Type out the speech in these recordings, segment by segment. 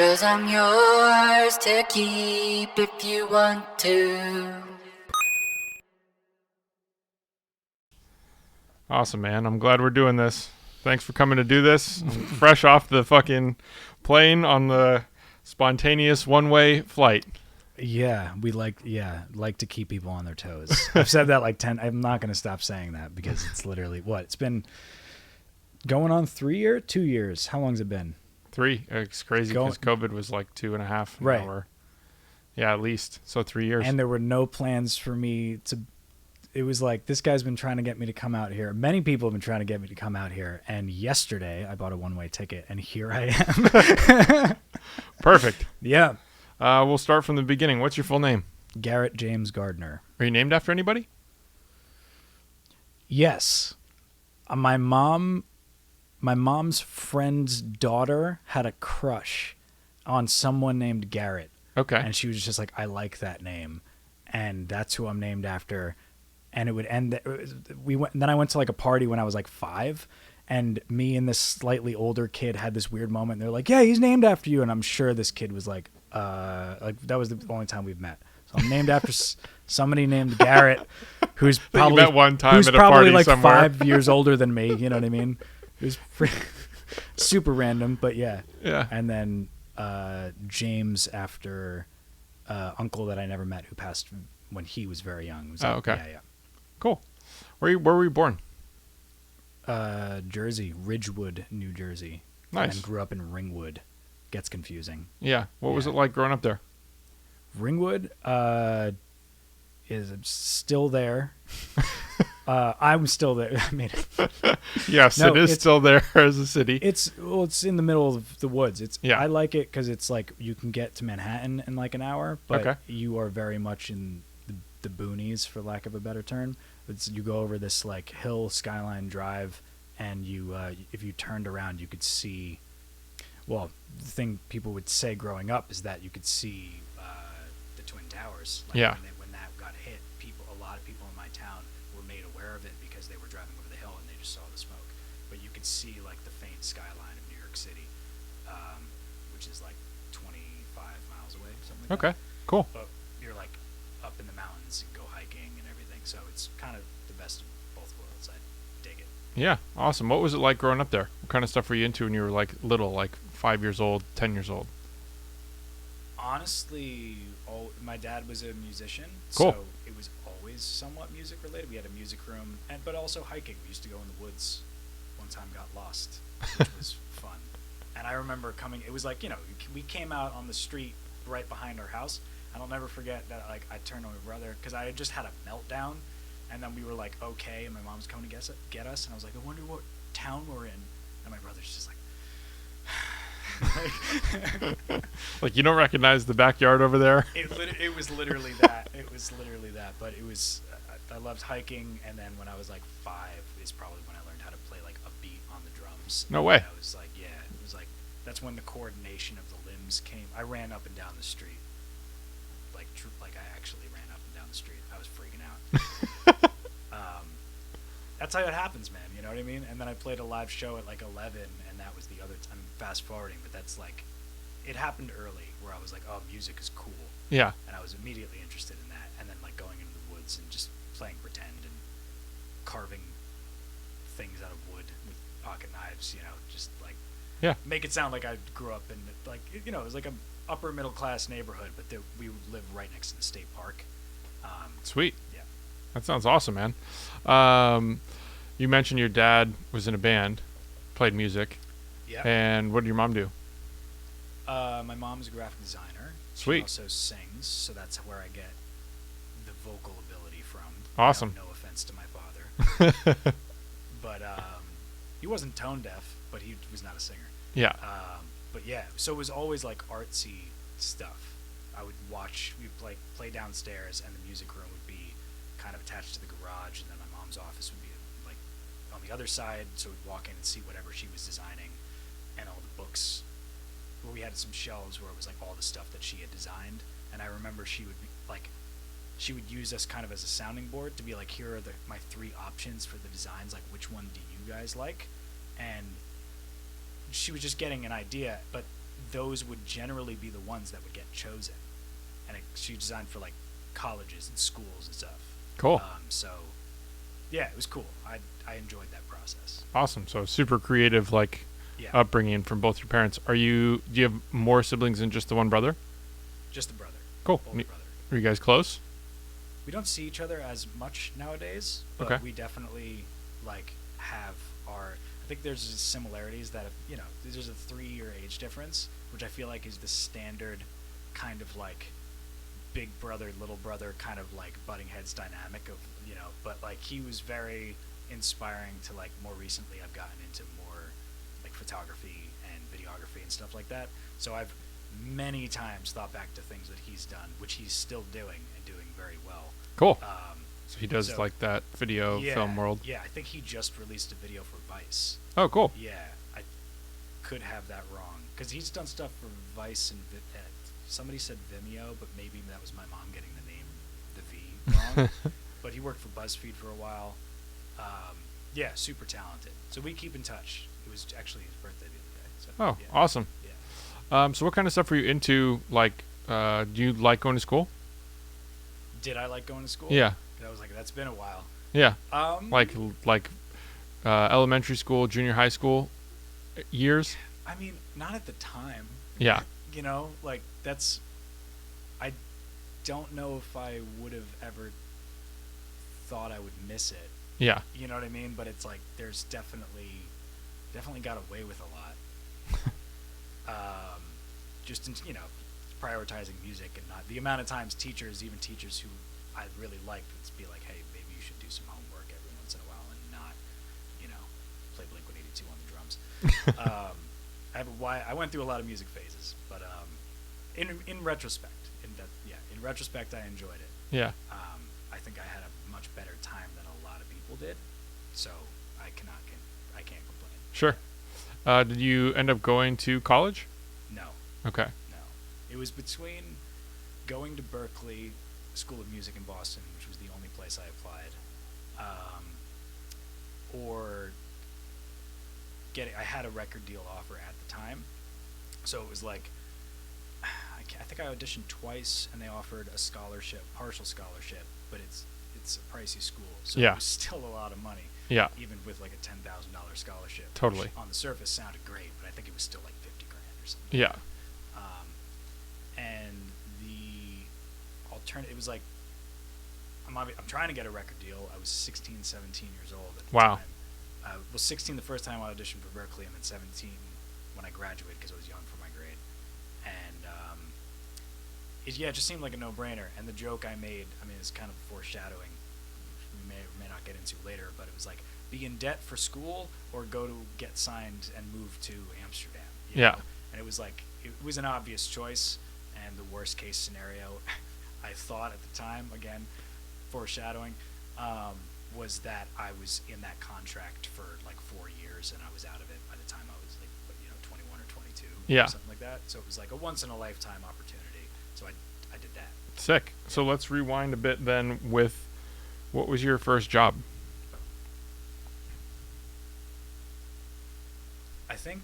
'Cause I'm yours to keep if you want to. Awesome, man. I'm glad we're doing this. Thanks for coming to do this. I'm fresh off the fucking plane on the spontaneous one-way flight. Yeah, we like to keep people on their toes. I've said that like 10. I'm not going to stop saying that because it's literally what? It's been going on 3 years, 2 years. How long's it been? 3. It's crazy because COVID was like 2.5. Right. Hour. Yeah, at least. So 3 years. And there were no plans for me to. It was like, this guy's been trying to get me to come out here. Many people have been trying to get me to come out here. And yesterday I bought a one-way ticket and here I am. Perfect. Yeah. We'll start from the beginning. What's your full name? Garrett James Gardner. Are you named after anybody? Yes. My mom's friend's daughter had a crush on someone named Garrett. Okay. And she was just like, I like that name. And that's who I'm named after. And it would end. Then I went to like a party when I was like 5. And me and this slightly older kid had this weird moment. They're like, yeah, he's named after you. And I'm sure this kid was like that was the only time we've met. So I'm named after somebody named Garrett, who's probably met one time who's at a probably party like somewhere. 5 years older than me. You know what I mean? It was super random, but yeah. Yeah. And then James after uncle that I never met who passed when he was very young. It was like, okay. Yeah. Cool. Where were you born? Jersey, Ridgewood, New Jersey. Nice. And grew up in Ringwood. Gets confusing. Yeah. What was it like growing up there? Ringwood is still there. I'm still there. I mean, Yes, No, it is still there as a city. it's in the middle of the woods. Yeah. I like it because it's like you can get to Manhattan in like an hour, but Okay. you are very much in the boonies, for lack of a better term. You go over this like hill skyline drive, and you if you turned around, you could see. Well, the thing people would say growing up is that you could see the Twin Towers. Like Yeah. When that got hit, a lot of people in my town were made aware of it because they were driving over the hill and they just saw the smoke. But you could see like the faint skyline of New York City, which is like 25 miles away, something like Okay. Cool. that. But you're like up in the mountains and go hiking and everything, so it's kind of the best of both worlds. I dig it. Yeah. Awesome. What was it like growing up there? What kind of stuff were you into when you were like little, like 5 years old, 10 years old? Honestly, my dad was a musician, Cool. so it was always somewhat music related. We had a music room, but also hiking. We used to go in the woods. One time got lost, which was fun. And I remember coming. It was like, we came out on the street right behind our house, and I'll never forget that. Like, I turned to my brother because I had just had a meltdown, and then we were like, okay, and my mom's coming to get us, and I was like, I wonder what town we're in, and my brother's just like. Like you don't recognize the backyard over there? It was literally that. But it was. I loved hiking, and then when I was like 5 is probably when I learned how to play like a beat on the drums. No way. And I was like, it was like that's when the coordination of the limbs came. I ran up and down the street, like I actually ran up and down the street. I was freaking out. That's how it happens, man. You know what I mean? And then I played a live show at like 11, and that was the other time. Fast forwarding, but that's like, it happened early where I was like, oh, music is cool. Yeah. And I was immediately interested in that. And then like going into the woods and just playing pretend and carving things out of wood with pocket knives, just like, Yeah. make it sound like I grew up in like, it was like a upper middle class neighborhood, but we live right next to the state park. Sweet. Yeah. That sounds awesome, man. You mentioned your dad was in a band, played music. Yeah. And what did your mom do? My mom's a graphic designer. Sweet. She also sings, so that's where I get the vocal ability from. Awesome. No offense to my father. But he wasn't tone deaf, but he was not a singer. Yeah. But yeah, so it was always like artsy stuff. I would watch, we'd play downstairs, and the music room would be kind of attached to the garage, and then my mom's office would be like on the other side, so we'd walk in and see whatever she was designing. And all the books, where we had some shelves where it was like all the stuff that she had designed. And I remember she would be like, she would use us kind of as a sounding board to be like, here are my 3 options for the designs, like which one do you guys like? And she was just getting an idea, but those would generally be the ones that would get chosen. And she designed for like colleges and schools and stuff. Cool. So yeah, it was cool. I enjoyed that process. Awesome. So super creative, like Yeah. upbringing from both your parents. Do you have more siblings than just the one brother? Just a brother. Cool. Older brother. Are you guys close? We don't see each other as much nowadays, but Okay. we definitely like have our. I think there's similarities that there's a 3-year age difference, which I feel like is the standard kind of like big brother little brother kind of like butting heads dynamic of but like he was very inspiring to like more recently I've gotten into more like photography and videography and stuff like that. So I've many times thought back to things that he's done, which he's still doing and doing very well. Cool. So he does so- like that video film world. Yeah, I think he just released a video for Vice. Oh, cool. Yeah, I could have that wrong because he's done stuff for Vice and somebody said Vimeo, but maybe that was my mom getting the V wrong. But he worked for BuzzFeed for a while. Yeah, super talented. So we keep in touch. It was actually his birthday the other day. So, Oh, yeah. awesome. Yeah. So what kind of stuff were you into? Like, do you like going to school? Did I like going to school? Yeah. I was like, that's been a while. Yeah. Like, Like elementary school, junior high school years? I mean, not at the time. Yeah. Like that's. I don't know if I would have ever thought I would miss it. Yeah. You know what I mean? But it's like there's definitely got away with a lot. Just in, prioritizing music and not the amount of times teachers who I really liked would be like, hey, maybe you should do some homework every once in a while and not, play Blink-182 on the drums. I went through a lot of music phases, but in retrospect, in retrospect, I enjoyed it. Yeah. I think I had a much better time than a lot of people did, so I can't complain. Sure. Did you end up going to college? No, Okay. it was between going to Berklee School of Music in Boston, which was the only place I applied, or I had a record deal offer at the time, so it was like I think I auditioned twice and they offered a scholarship, partial scholarship, but it's a pricey school, so Yeah. it was still a lot of money. Yeah. Even with like a $10,000 scholarship. Totally. Which on the surface sounded great, but I think it was still like 50 grand or something. Yeah. And the alternative, it was like, I'm trying to get a record deal. I was 16, 17 years old at the Wow. time. I was 16 the first time I auditioned for Berklee, and then 17 when I graduated because I was young for my grade. And it just seemed like a no-brainer. And the joke I made, it's kind of foreshadowing. We may or may not get into later, but it was like, be in debt for school or go to get signed and move to Amsterdam. Yeah. And it was like, it was an obvious choice, and the worst case scenario I thought at the time, again, foreshadowing, was that I was in that contract for like 4 years and I was out of it by the time I was like 21 or 22 Yeah. or something like that. So it was like a once in a lifetime opportunity. So I did that. Sick. So let's rewind a bit then with what was your first job? I think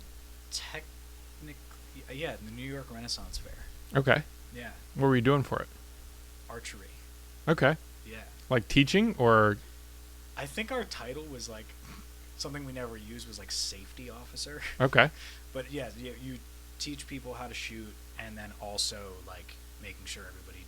technically, the New York Renaissance Fair. Okay. Yeah. What were you doing for it? Archery. Okay. Yeah. Like teaching or? I think our title was like something we never used was like safety officer. Okay. But yeah, you teach people how to shoot, and then also like making sure everybody,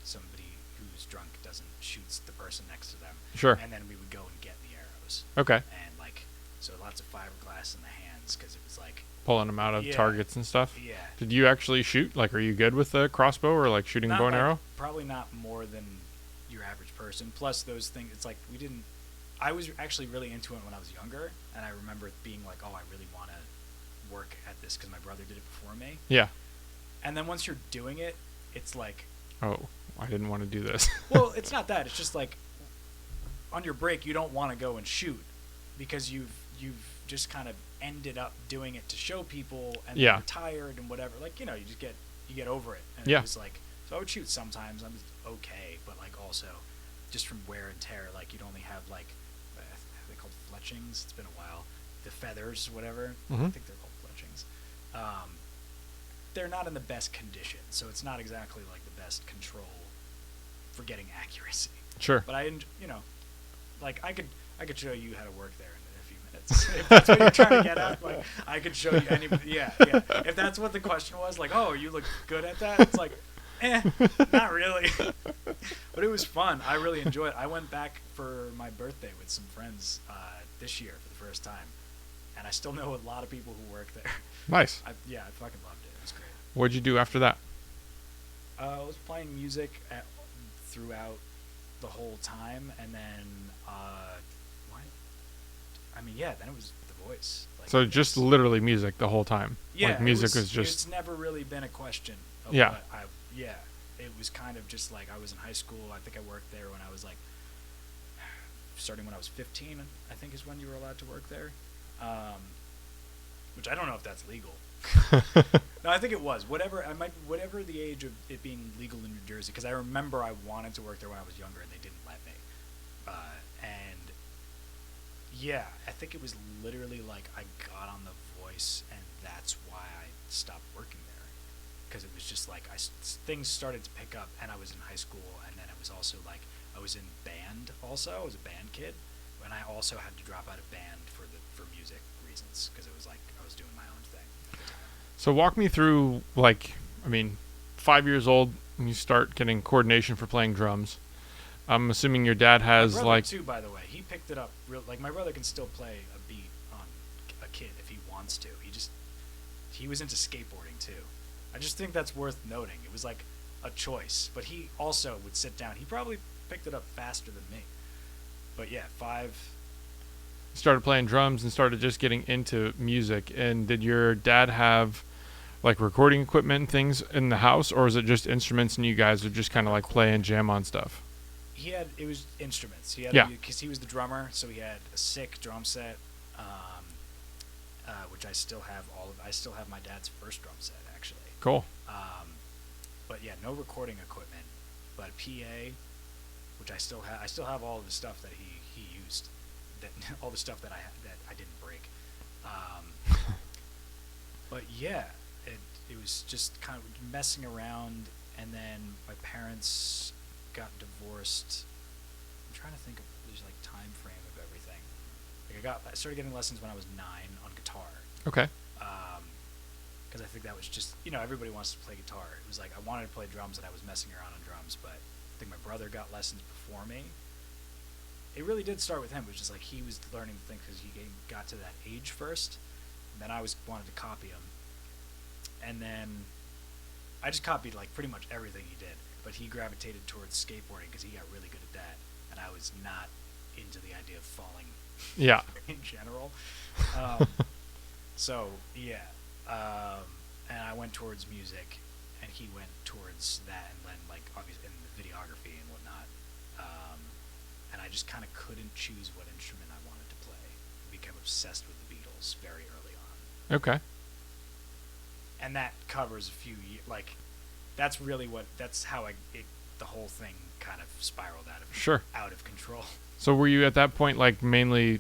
somebody who's drunk doesn't shoot the person next to them. Sure. And then we would go and get the arrows. Okay. And like, so lots of fiberglass in the hands because it was like. Pulling them out of Yeah. targets and stuff? Yeah. Did you actually shoot? Like, are you good with the crossbow or like shooting Not bow and like- arrow? Probably not more than your average person. Plus those things, it's like I was actually really into it when I was younger, and I remember being like, oh, I really want to work at this because my brother did it before me. Yeah. And then once you're doing it, it's like, Oh, I didn't want to do this. well, it's not that. It's just like on your break, you don't want to go and shoot because you've just kind of ended up doing it to show people, and Yeah. you're tired and whatever. Like, you get over it. And Yeah. it was like, so I would shoot sometimes. I was okay, but like also just from wear and tear, like you'd only have like, are they called fletchings? It's been a while. The feathers, whatever. I Mhm. think they're called fletchings. they're not in the best condition, so it's not exactly like the best control for getting accuracy. Sure. But like I could show you how to work there in a few minutes if that's what you're trying to get at. Like I could show you yeah. If that's what the question was, like, oh, you look good at that. It's like, not really. But it was fun. I really enjoyed it. I went back for my birthday with some friends this year for the first time, and I still know a lot of people who work there. Nice. I fucking loved it. It was great. What'd you do after that? I was playing music throughout the whole time, and then then it was The Voice. Like, So just literally music the whole time. Yeah, like music was just. It's never really been a question. Of Yeah. It was kind of just like I was in high school. I think I worked there when I was like, starting when I was 15. I think is when you were allowed to work there. Which I don't know if that's legal. No, I think it was. Whatever the age of it being legal in New Jersey, because I remember I wanted to work there when I was younger and they didn't let me. And yeah, I think it was literally like I got on The Voice and that's why I stopped working there, because it was just like things started to pick up and I was in high school, and then it was also like I was in band also. I was a band kid, and I also had to drop out of band for music reasons, because it was like I was doing my own thing at the time. So walk me through, 5 years old, and you start getting coordination for playing drums. I'm assuming your dad has my brother too, by the way. He picked it up my brother can still play a beat on a kid if he wants to. He was into skateboarding too. I just think that's worth noting. It was like a choice, but he also would sit down. He probably picked it up faster than me. But yeah, 5. Started playing drums and started just getting into music. And did your dad have like recording equipment and things in the house, or is it just instruments and you guys would just kind of like play and jam on stuff? It was instruments. Because he was the drummer, so he had a sick drum set, which I still have I still have my dad's first drum set, actually. Cool. But yeah, no recording equipment, but a PA, which I still have all of the stuff that he used, all the stuff that I didn't break. But yeah, it was just kind of messing around, and then my parents got divorced. I'm trying to think of there's like time frame of everything. Like I started getting lessons when I was 9 on guitar. Okay. Because I think that was just, everybody wants to play guitar. It was like I wanted to play drums and I was messing around on drums, but I think my brother got lessons before me. It really did start with him, which is like he was learning things because he got to that age first, and then I wanted to copy him, and then I just copied like pretty much everything he did, but he gravitated towards skateboarding because he got really good at that, and I was not into the idea of falling. Yeah. In general. So yeah. And I went towards music, and he went towards that, and then like obviously in the videography and whatnot. And I just kind of couldn't choose what instrument I wanted to play. I became obsessed with the Beatles very early on. Okay. And that covers a few years. Like, that's how the whole thing kind of spiraled out of control. So were you at that point like mainly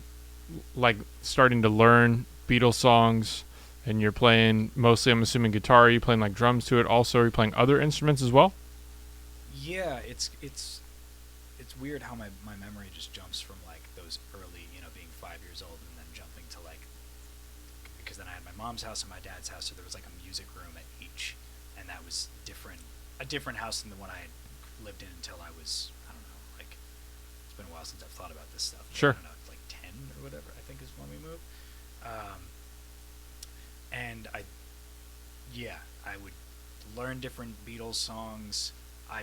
like starting to learn Beatles songs? And you're playing mostly, I'm assuming, guitar. Are you playing like drums to it also? Are you playing other instruments as well? Yeah, it's weird how my memory just jumps from like those early, being 5 years old, and then jumping to like, because then I had my mom's house and my dad's house, so there was like a music room at each, and that was a different house than the one I had lived in until I was, I don't know, like, it's been a while since I've thought about this stuff. Sure. I don't know, like 10 or whatever, I think is when we moved. And I would learn different Beatles songs. I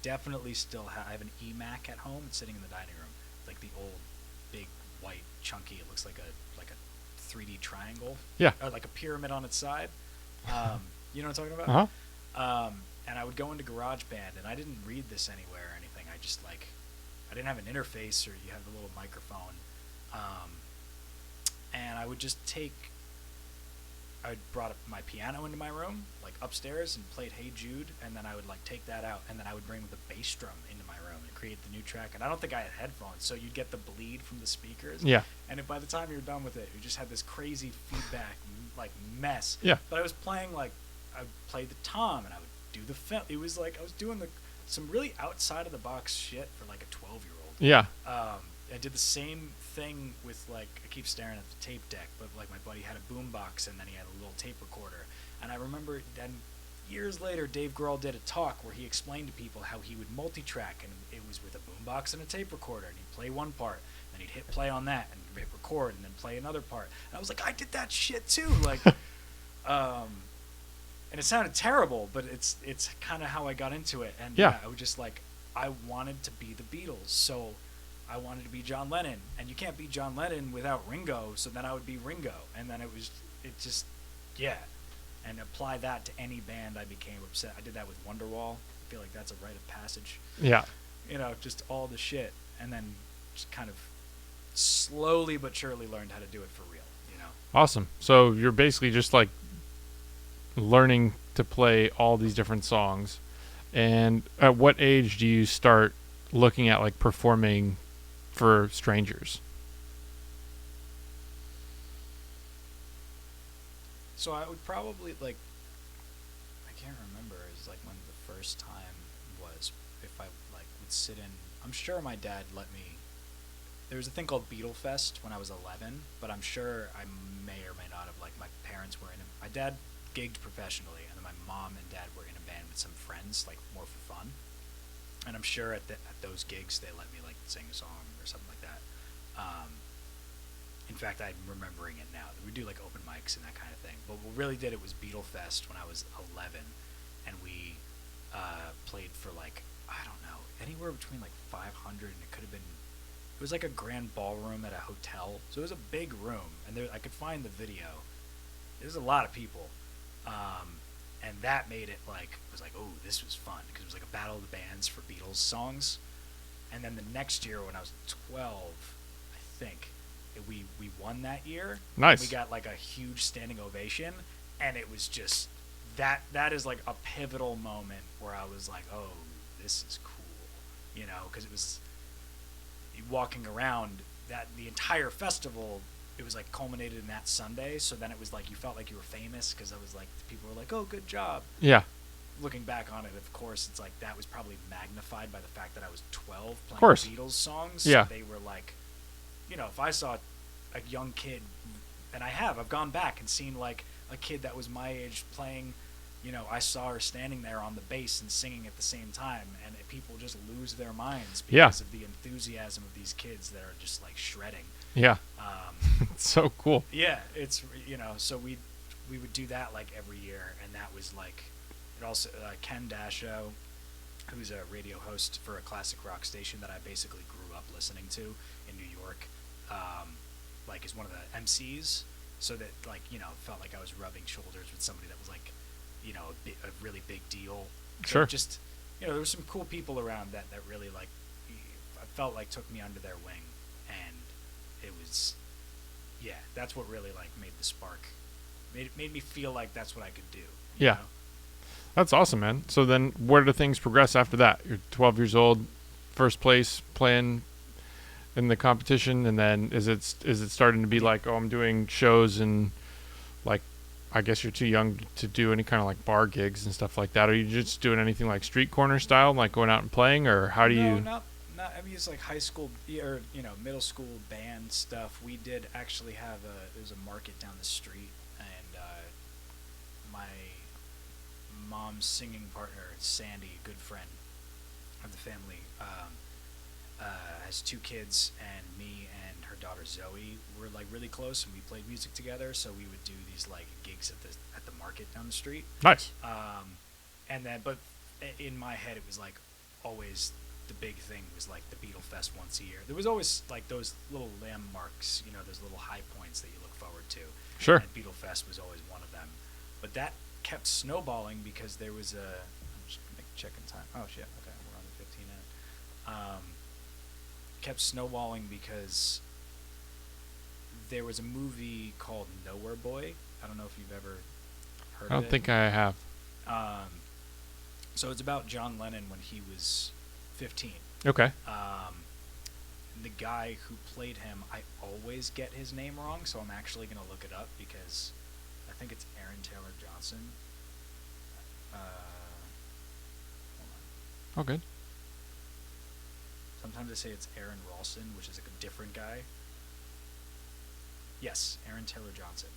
definitely still have an eMac at home. It's sitting in the dining room, like the old, big, white, chunky. It looks like a 3D triangle. Yeah. Or like a pyramid on its side. You know what I'm talking about? Uh-huh. And I would go into GarageBand, and I didn't read this anywhere or anything. I just I didn't have an interface, or you have the little microphone. And I would just I brought up my piano into my room, like upstairs, and played Hey Jude, and then I would like take that out, and then I would bring the bass drum into my room and create the new track. And I don't think I had headphones, so you'd get the bleed from the speakers. Yeah. And by the time you're done with it, you just had this crazy feedback, like mess. Yeah. But I was playing like I would play the tom and I would do the film. It was like I was doing some really outside of the box shit for like a 12-year-old. Yeah. I did the same thing with like I keep staring at the tape deck, but like my buddy had a boombox and then he had a little tape recorder. And I remember then years later, Dave Grohl did a talk where he explained to people how he would multi-track, and it was with a boombox and a tape recorder, and he'd play one part, then he'd hit play on that and hit record, and then play another part. And I was like, I did that shit too, like, and it sounded terrible, but it's kind of how I got into it. And yeah, I was just like, I wanted to be the Beatles, so I wanted to be John Lennon, and you can't be John Lennon without Ringo, so then I would be Ringo, and then it just, yeah. And apply that to any band, I became obsessed. I did that with Wonderwall. I feel like that's a rite of passage. Yeah. You know, just all the shit. And then just kind of slowly but surely learned how to do it for real, you know? Awesome. So you're basically just like learning to play all these different songs. And at what age do you start looking at like performing for strangers? So I would probably, like, I can't remember, is like when the first time was, if I, like, would sit in, I'm sure my dad let me, there was a thing called Beatle Fest when I was 11, but I'm sure I may or may not have, like, my parents were in my dad gigged professionally, and then my mom and dad were in a band with some friends, like, more for fun, and I'm sure at those gigs they let me, like, sing a song or something like that. In fact, I'm remembering it now. We do like open mics and that kind of thing. But what really did it was Beatle Fest when I was 11, and we played for like, I don't know, anywhere between like 500, and it could have been, it was like a grand ballroom at a hotel. So it was a big room, and I could find the video. There's a lot of people, and that made it like, it was like, oh, this was fun, because it was like a battle of the bands for Beatles songs. And then the next year when I was 12, I think, we won that year. Nice. We got like a huge standing ovation, and it was just that is like a pivotal moment where I was like, oh, this is cool, you know, because it was walking around that the entire festival, it was like culminated in that Sunday. So then it was like you felt like you were famous, because I was like, people were like, oh, good job. Yeah. Looking back on it, of course, it's like that was probably magnified by the fact that I was 12 playing course. Beatles songs. Yeah. So they were like, you know, if I saw a young kid, and I've gone back and seen like a kid that was my age playing, you know, I saw her standing there on the bass and singing at the same time, and people just lose their minds because of the enthusiasm of these kids that are just like shredding. Yeah. It's so cool. Yeah, it's, you know, so we would do that like every year, and that was like, it also, Ken Dasho, who's a radio host for a classic rock station that I basically grew up listening to in New York, like is one of the MCs, so that like, you know, felt like I was rubbing shoulders with somebody that was like, you know, a really big deal. Sure. So just, you know, there were some cool people around that really like, I felt like took me under their wing, and it was, yeah, that's what really like made the spark, made me feel like that's what I could do. You Yeah. know? That's awesome, man. So then where do things progress after that? You're 12 years old, first place, playing in the competition, and then is it starting to be like, oh, I'm doing shows, and like, I guess you're too young to do any kind of like bar gigs and stuff like that. Are you just doing anything like street corner style, like going out and playing, or how do you? No, not. I mean, it's like high school or, you know, middle school band stuff. We did actually have there's a market down the street, and my mom's singing partner, Sandy, a good friend of the family, has 2 kids, and me and her daughter Zoe were like really close, and we played music together. So we would do these like gigs at the market down the street. Nice. And then, but in my head, it was like always the big thing was like the Beatle Fest once a year. There was always like those little landmarks, you know, those little high points that you look forward to. Sure. And Beatle Fest was always one of them. But that kept snowballing because there was I'm just checking time. Oh shit. Okay, we're on the 15 minute. Kept snowballing because there was a movie called Nowhere Boy. I don't know if you've ever heard of it. I don't think I have. So it's about John Lennon when he was 15. Okay. The guy who played him, I always get his name wrong, so I'm actually going to look it up because I think it's Aaron Taylor Johnson. Hold on. Oh, good. Sometimes I say it's Aaron Ralston, which is like a different guy. Yes, Aaron Taylor Johnson.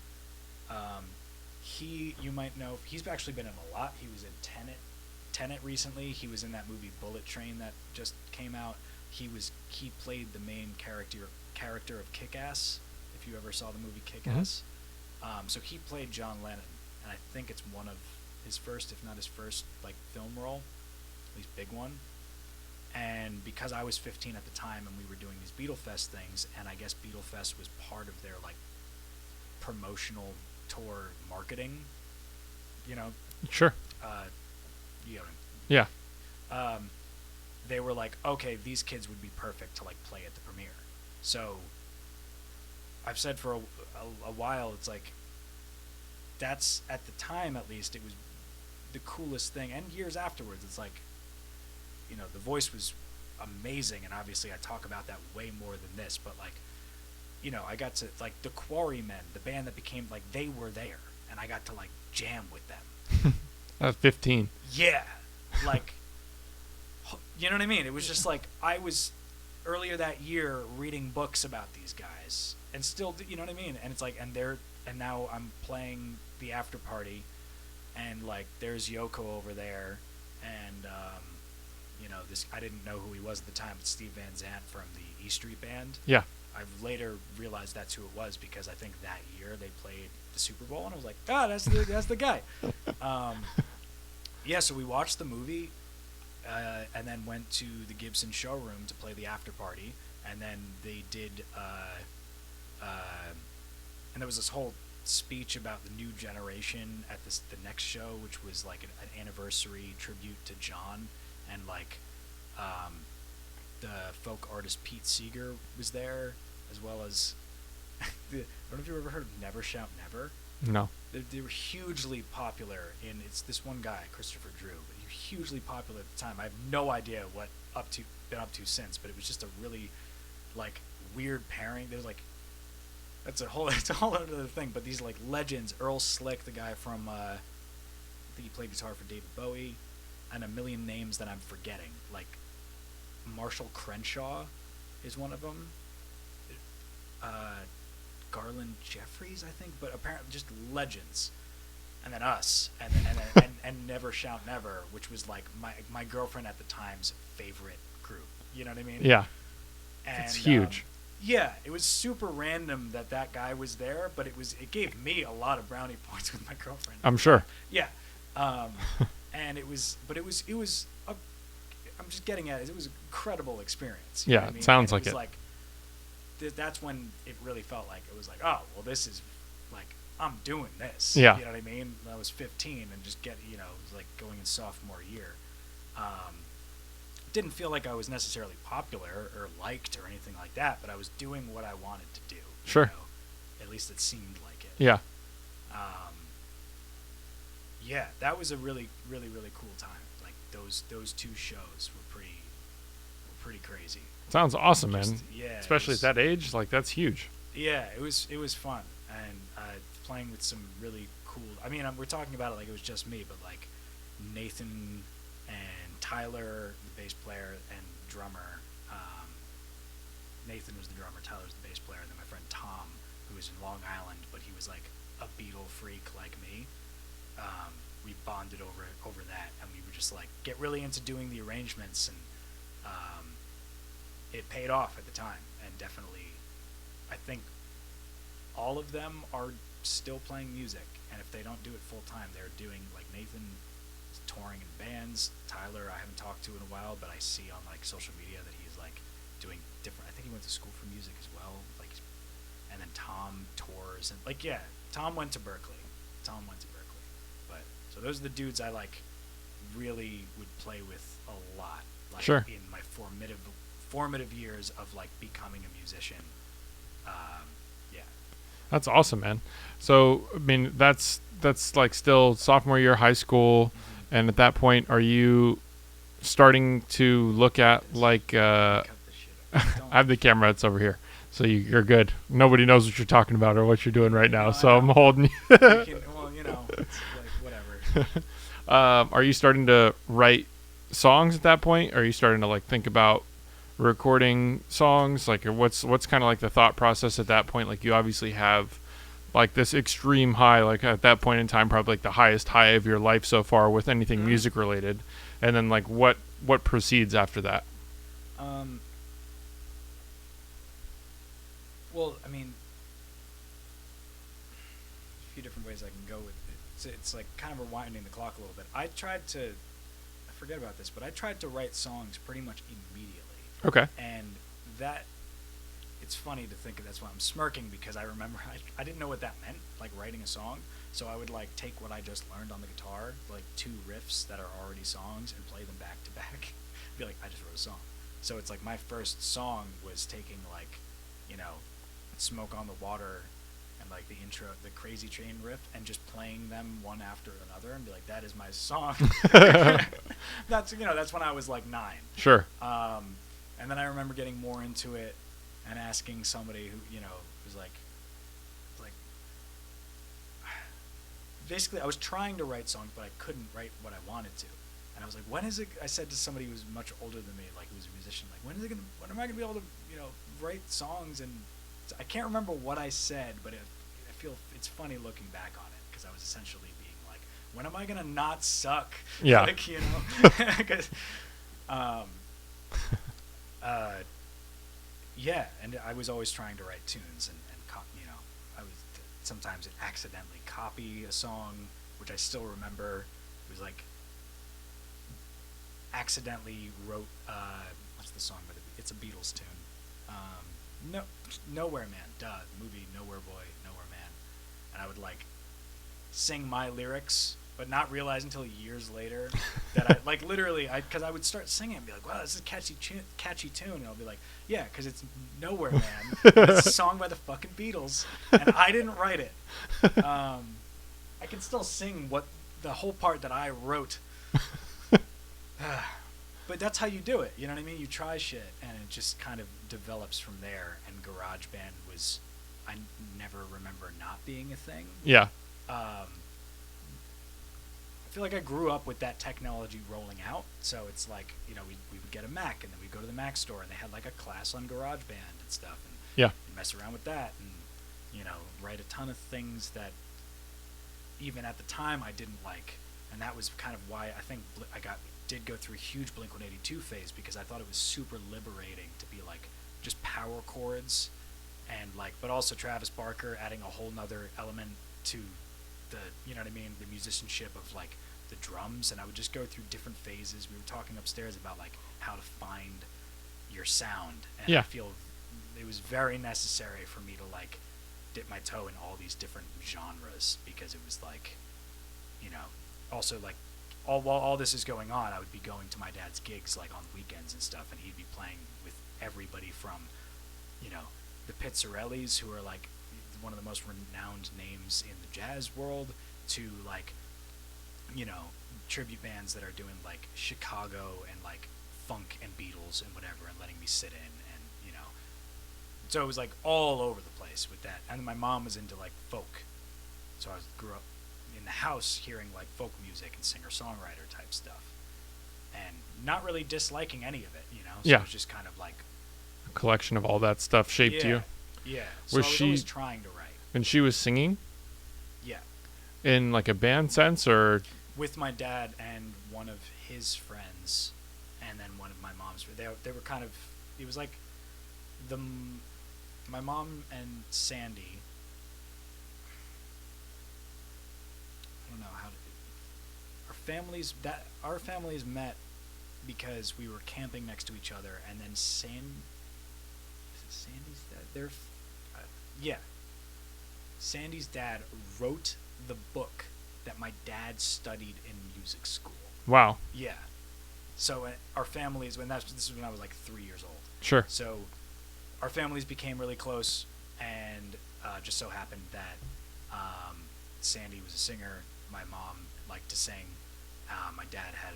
You might know, he's actually been in a lot. He was in Tenet recently. He was in that movie Bullet Train that just came out. He played the main character of Kick-Ass, if you ever saw the movie Kick-Ass. So he played John Lennon, and I think it's one of his first, if not his first, like film role, at least big one. And because I was 15 at the time and we were doing these Beatlefest things, and I guess Beatlefest was part of their like promotional tour marketing, you know. Sure. You know. Yeah. They were like, okay, these kids would be perfect to like play at the premiere. So I've said for a while, it's like, that's, at the time at least, it was the coolest thing. And years afterwards, it's like, you know, the voice was amazing, and obviously I talk about that way more than this, but like, you know, I got to, like, the Quarrymen, the band that became, like, they were there, and I got to like jam with them. I was 15. Yeah, like, you know what I mean? It was just like, I was earlier that year reading books about these guys, and still, you know what I mean? And it's like, and now I'm playing the after party, and like, there's Yoko over there, and you know, this, I didn't know who he was at the time, but Steve Van Zandt from the E Street Band. Yeah. I've later realized that's who it was, because I think that year they played the Super Bowl, and I was like, that's the guy. Yeah, so we watched the movie, and then went to the Gibson showroom to play the after party, and then they did, and there was this whole speech about the new generation at the next show, which was like an anniversary tribute to John, and like the folk artist Pete Seeger was there, as well as I don't know if you've ever heard of Never Shout Never. No. They were hugely popular it's this one guy, Christopher Drew, but he was hugely popular at the time. I have no idea what been up to since, but it was just a really like weird pairing. There's like, it's a whole other thing, but these like legends, Earl Slick, the guy from I think he played guitar for David Bowie, and a million names that I'm forgetting, like Marshall Crenshaw is one of them, Garland Jeffries, I think, but apparently just legends. And then us, and Never Shout Never, which was like my girlfriend at the time's favorite group. You know what I mean? Yeah. And, it's huge. Yeah, it was super random that guy was there, but it gave me a lot of brownie points with my girlfriend. I'm sure. Yeah. And it was I'm just getting at it. It was an incredible experience. You know what I mean? Sounds and like it. Like, that's when it really felt like it was like, oh, well, this is like, I'm doing this. Yeah. You know what I mean? I was 15 and just it was like going in sophomore year. Didn't feel like I was necessarily popular or liked or anything like that, but I was doing what I wanted to do. Sure. You know? At least it seemed like it. Yeah. Yeah, that was a really, really, really cool time. Like those two shows were pretty crazy. Sounds awesome, man. Yeah. Especially at that age, like that's huge. Yeah, it was fun, and playing with some really cool. I mean, we're talking about it like it was just me, but like Nathan and Tyler, the bass player and drummer. Nathan was the drummer, Tyler was the bass player, and then my friend Tom, who was in Long Island, but he was like a Beatle freak like me. We bonded over that, and we would just like get really into doing the arrangements, and it paid off at the time. And definitely, I think all of them are still playing music, and if they don't do it full time, they're doing, like, Nathan is touring in bands. Tyler I haven't talked to in a while, but I see on like social media that he's like doing different. I think he went to school for music as well, like. And then Tom tours, and like, yeah, Tom went to Berkeley. But so those are the dudes I like really would play with a lot, like, Sure. in my formative years of like becoming a musician. Yeah. That's awesome, man. So, I mean, that's like still sophomore year high school, Mm-hmm. and at that point, are you starting to look at like? Cut the shit up. I have the camera. It's over here, so you're good. Nobody knows what you're talking about or what you're doing right now, No, I so I'm know. holding you. Well, you know, it's like whatever. Are you starting to write songs at that point? Are you starting to like think about recording songs? Like, what's kind of like the thought process at that point? Like, you obviously have like this extreme high, like at that point in time, probably like the highest high of your life so far with anything music related, and then like what proceeds after that? Well, I mean, a few different ways I can go with it. It's like kind of rewinding the clock a little bit. I forget about this, but I tried to write songs pretty much immediately. Okay. And that, it's funny to think of, that's why I'm smirking, because I remember I didn't know what that meant, like writing a song. So I would like take what I just learned on the guitar, like 2 riffs that are already songs, and play them back to back. Be like, I just wrote a song. So it's like my first song was taking like, you know, Smoke on the Water and like the intro, the Crazy Train riff, and just playing them one after another, and be like, that is my song. That's, you know, that's when I was like 9. Sure. And then I remember getting more into it and asking somebody who, you know, was like, basically I was trying to write songs, but I couldn't write what I wanted to. And I was like, when is it, I said to somebody who was much older than me, like who was a musician, like, when am I gonna be able to, you know, write songs? And I can't remember what I said, but I feel it's funny looking back on it, because I was essentially being like, when am I gonna not suck? Yeah. Like, you know, because, yeah, and I was always trying to write tunes, and you know, I was sometimes accidentally copy a song, which I still remember. It was like accidentally wrote what's the song by it's a Beatles tune. Nowhere Man, the movie Nowhere Boy, Nowhere Man. And I would like sing my lyrics, but not realize until years later that I like literally, because I would start singing and be like, wow, this is a catchy tune, and I'll be like, yeah, because it's Nowhere Man. It's a song by the fucking Beatles, and I didn't write it. I can still sing what the whole part that I wrote. But that's how you do it, you know what I mean? You try shit, and it just kind of develops from there. And GarageBand was, I never remember not being a thing. Yeah. I feel like I grew up with that technology rolling out, so it's like, you know, we would get a Mac, and then we'd go to the Mac store, and they had like a class on GarageBand and stuff, and Yeah. mess around with that, and, you know, write a ton of things that even at the time I didn't like. And that was kind of why I think I did go through a huge Blink-182 phase, because I thought it was super liberating to be like just power chords, and like, but also Travis Barker adding a whole nother element to the, you know what I mean, the musicianship of like the drums. And I would just go through different phases. We were talking upstairs about like how to find your sound, and Yeah. I feel it was very necessary for me to like dip my toe in all these different genres, because it was like, you know, also like while all this is going on, I would be going to my dad's gigs like on weekends and stuff, and he'd be playing with everybody from, you know, the Pizzarellis, who are like one of the most renowned names in the jazz world, to like, you know, tribute bands that are doing like Chicago and like funk and Beatles and whatever, and letting me sit in, and, you know, so it was like all over the place with that. And my mom was into like folk, so I grew up in the house hearing like folk music and singer-songwriter type stuff, and not really disliking any of it, you know. So Yeah. it was just kind of like A collection of all that stuff shaped you. Yeah. So Was I was she- always trying to write. And she was singing Yeah. in like a band sense, or With my dad and one of his friends, and then one of my mom's. They were kind of. It was like my mom and Sandy. I don't know how to. Our families met because we were camping next to each other, and then Sandy's dad? Yeah. Sandy's dad wrote the book that my dad studied in music school. wow. Yeah. So our families, this is when I was like 3 years old. Sure. So our families became really close, and just so happened that Sandy was a singer. My mom liked to sing. My dad had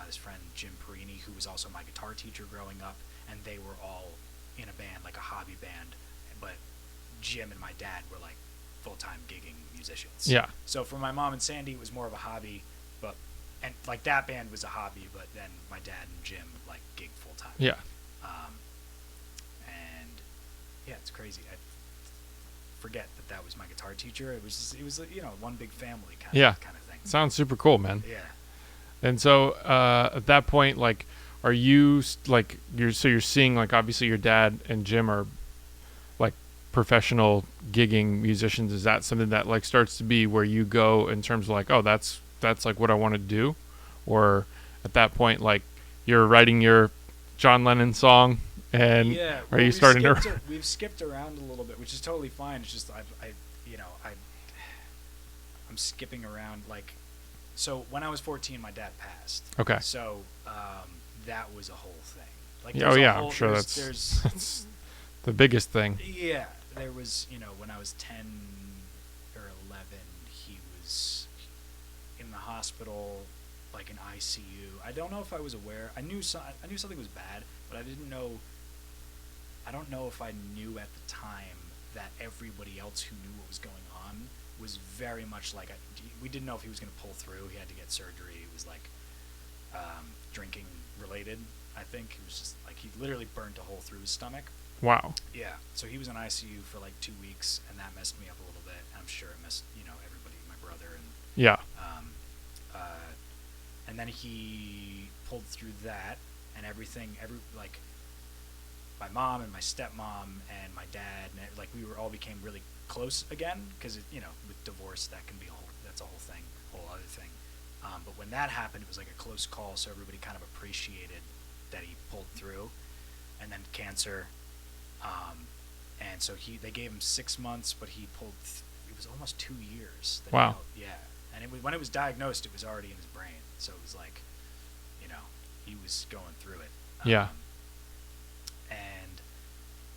this friend, Jim Perini, who was also my guitar teacher growing up, and they were all in a band, like a hobby band. But Jim and my dad were like full-time gigging musicians. Yeah. So for my mom and Sandy, it was more of a hobby, and like that band was a hobby, but then my dad and Jim like gig full-time. Yeah. And yeah, it's crazy. I forget that was my guitar teacher. It was one big family kind of thing. Sounds super cool, man. Yeah. And so at that point, like, are you like you're seeing, like, obviously your dad and Jim are like professional gigging musicians. Is that something that like starts to be where you go in terms of like, oh, that's like what I want to do? Or at that point, like, you're writing your John Lennon song, and are you starting to? We've skipped around a little bit, which is totally fine. It's just I'm skipping around. Like, so when I was 14, my dad passed. Okay. So that was a whole thing. Like, I'm sure that's the biggest thing. Yeah, there was, when I was 10 or 11, he was in the hospital, like in ICU. I don't know if I was aware. I knew something was bad, but I don't know if I knew at the time that everybody else who knew what was going on was very much like, we didn't know if he was going to pull through. He had to get surgery. It was like drinking related, I think. It was just like he literally burnt a hole through his stomach. Wow. Yeah. So he was in ICU for like 2 weeks, and that messed me up a little bit. I'm sure it messed, everybody, my brother, and yeah. And then he pulled through that, and like my mom and my stepmom and my dad, and like we all became really close again, because with divorce that can be that's a whole other thing. But when that happened, it was like a close call, so everybody kind of appreciated that he pulled through. And then cancer, and so they gave him 6 months, but he pulled. It was almost 2 years. Wow. And when it was diagnosed, it was already in his brain, so it was like, he was going through it. Yeah. And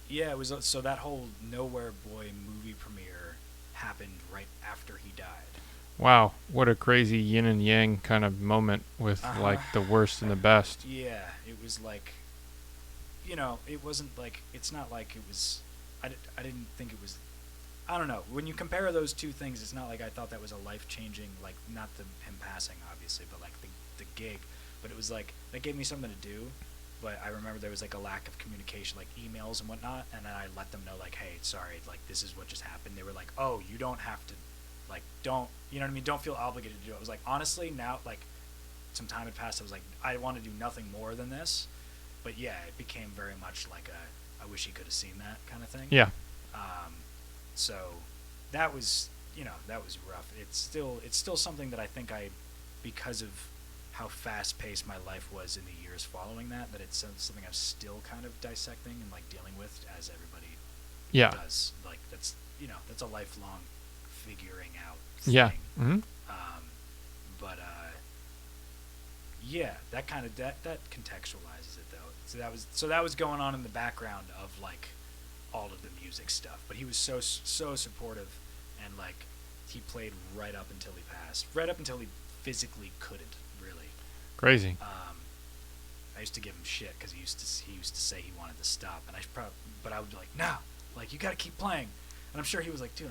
yeah, it was so that whole Nowhere Boy movie premiere happened right after he died. Wow, what a crazy yin and yang kind of moment with like the worst and the best. Yeah, it was like, it wasn't like, it's not like it was, I didn't think it was, I don't know. When you compare those two things, it's not like I thought that was a life-changing, like, not him passing, obviously, but like the gig. But it was like, that gave me something to do. But I remember there was like a lack of communication, like emails and whatnot, and then I let them know, like, hey, sorry, like, this is what just happened. They were like, oh, you don't have to, like, don't, you know what I mean? Don't feel obligated to do it. I was like, honestly, now, like, some time had passed. I was like, I want to do nothing more than this. But yeah, it became very much like I wish he could have seen that kind of thing. Yeah. So that was, that was rough. It's still something that I think because of how fast-paced my life was in the years following that it's something I'm still kind of dissecting and like dealing with, as everybody does. Like that's a lifelong figuring out thing. Yeah. Mm-hmm. But yeah, that kind of that contextualizes it though. So that was going on in the background of like all of the music stuff. But he was so supportive, and like he played right up until he passed, right up until he physically couldn't really. Crazy. I used to give him shit because he used to say he wanted to stop, and but I would be like, no, like you got to keep playing. And I'm sure he was like, dude,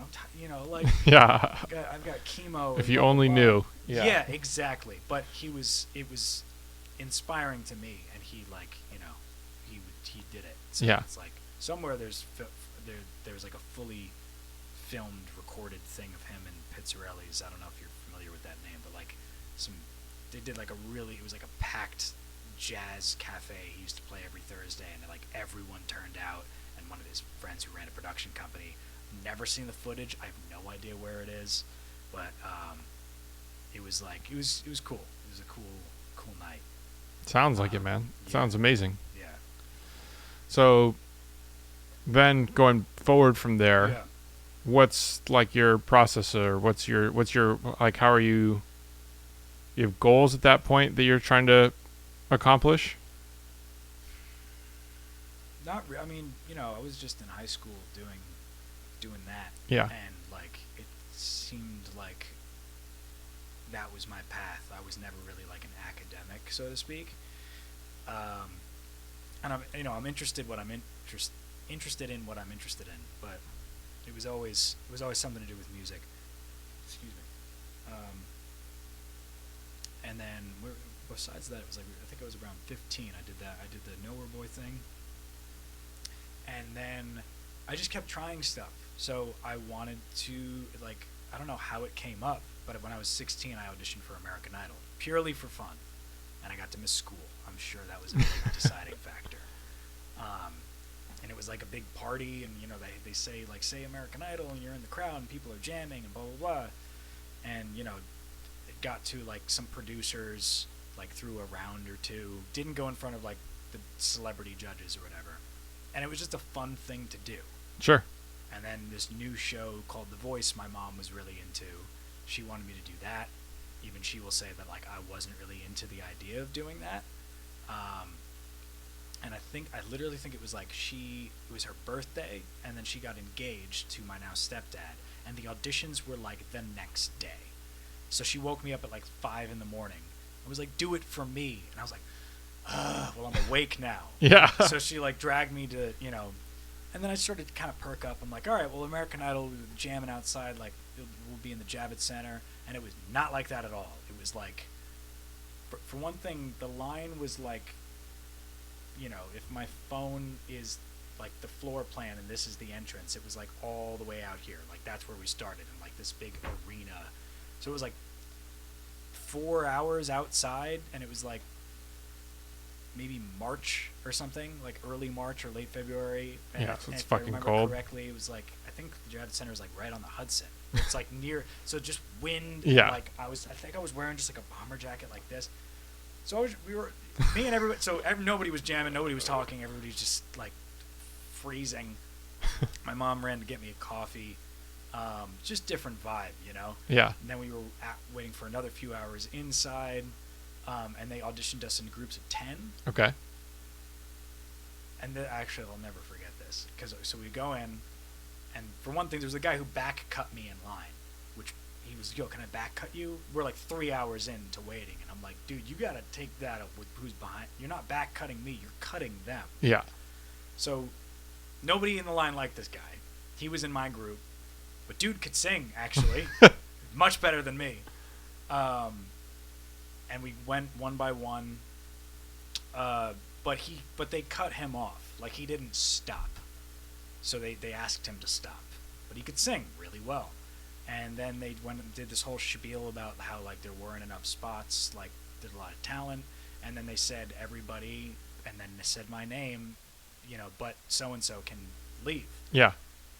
like yeah. I've got chemo. If you only knew. Yeah, exactly. But it was inspiring to me, and he like he did it. So yeah. It's like somewhere there's like a fully filmed, recorded thing of him in Pizzarelli's. I don't know if you're familiar with that name, but like they did like it was like a packed jazz cafe he used to play every Thursday, and like everyone turned out, and one of his friends who ran a production company. Never seen the footage. I have no idea where it is, but it was like it was cool. It was a cool night. Sounds like it, man. Yeah. Sounds amazing. Yeah. So then going forward from there, what's like your process, or what's your like, how are you have goals at that point that you're trying to accomplish? I mean, I was just in high school doing that. Yeah. And like it seemed like that was my path. I was never really like an academic, so to speak. And I'm interested in what I'm interested in, but it was always something to do with music. Excuse me. And then besides that, it was like I think I was around 15. I did that. I did the Nowhere Boy thing, and then I just kept trying stuff. So I wanted to like I don't know how it came up, but when I was 16, I auditioned for American Idol purely for fun, and I got to miss school. I'm sure that was a big deciding factor. And it was like a big party, and you know they say like say American Idol, and you're in the crowd, and people are jamming, and blah blah blah, and you know it got to like some producers like through a round or two, didn't go in front of like the celebrity judges or whatever, and it was just a fun thing to do. Sure. And then this new show called The Voice, my mom was really into. She wanted me to do that. Even she will say that like I wasn't really into the idea of doing that. And I literally think it was like it was her birthday, and then she got engaged to my now stepdad, and the auditions were like the next day. So she woke me up at like 5 a.m. and was like, "Do it for me," and I was like, well, I'm awake now. Yeah. So she like dragged me to, you know, and then I started to kind of perk up. I'm like, all right, well, American Idol, we were jamming outside, like we'll be in the Javits Center, and it was not like that at all. It was like, for one thing, the line was like, you know, if my phone is like the floor plan and this is the entrance, it was like all the way out here. Like that's where we started in like this big arena. So it was like 4 hours outside, and it was like maybe March or something, like early March or late February. And Yeah, so it's if fucking I remember cold. correctly, it was like I think the Javits Center was like right on the Hudson. It's like near, so just wind. Yeah. And like I think I was wearing just like a bomber jacket like this. So me and everybody. So nobody was jamming, nobody was talking, everybody was just like freezing. My mom ran to get me a coffee. Just different vibe, you know. Yeah. And then we were waiting for another few hours inside, and they auditioned us in groups of 10. Okay. And actually, I'll never forget this, because so we go in, and for one thing, there was a guy who back cut me in line, which he was, "Yo, can I back cut you?" We're like 3 hours into waiting, and I'm like, "Dude, you gotta take that up with who's behind. You're not back cutting me, you're cutting them." Yeah. So nobody in the line liked this guy. He was in my group, but dude could sing actually, much better than me. And we went one by one, but they cut him off. Like he didn't stop, so they asked him to stop, but he could sing really well. And then they went and did this whole spiel about how like there weren't enough spots, like there's a lot of talent, and then they said everybody, and then they said my name, you know, but so and so can leave. Yeah.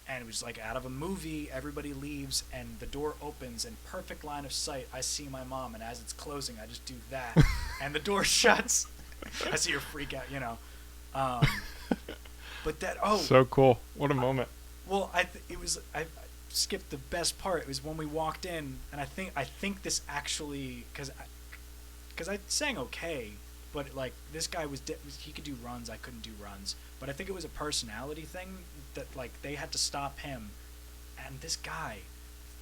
And it was like out of a movie, everybody leaves, and the door opens, and perfect line of sight, I see my mom, and as it's closing, I just do that, and the door shuts. I see her freak out, you know. But that, So cool. What a moment. well, I skipped the best part. It was when we walked in, and I think this actually, because I sang okay, but like this guy he could do runs, I couldn't do runs. But I think it was a personality thing that like they had to stop him, and this guy,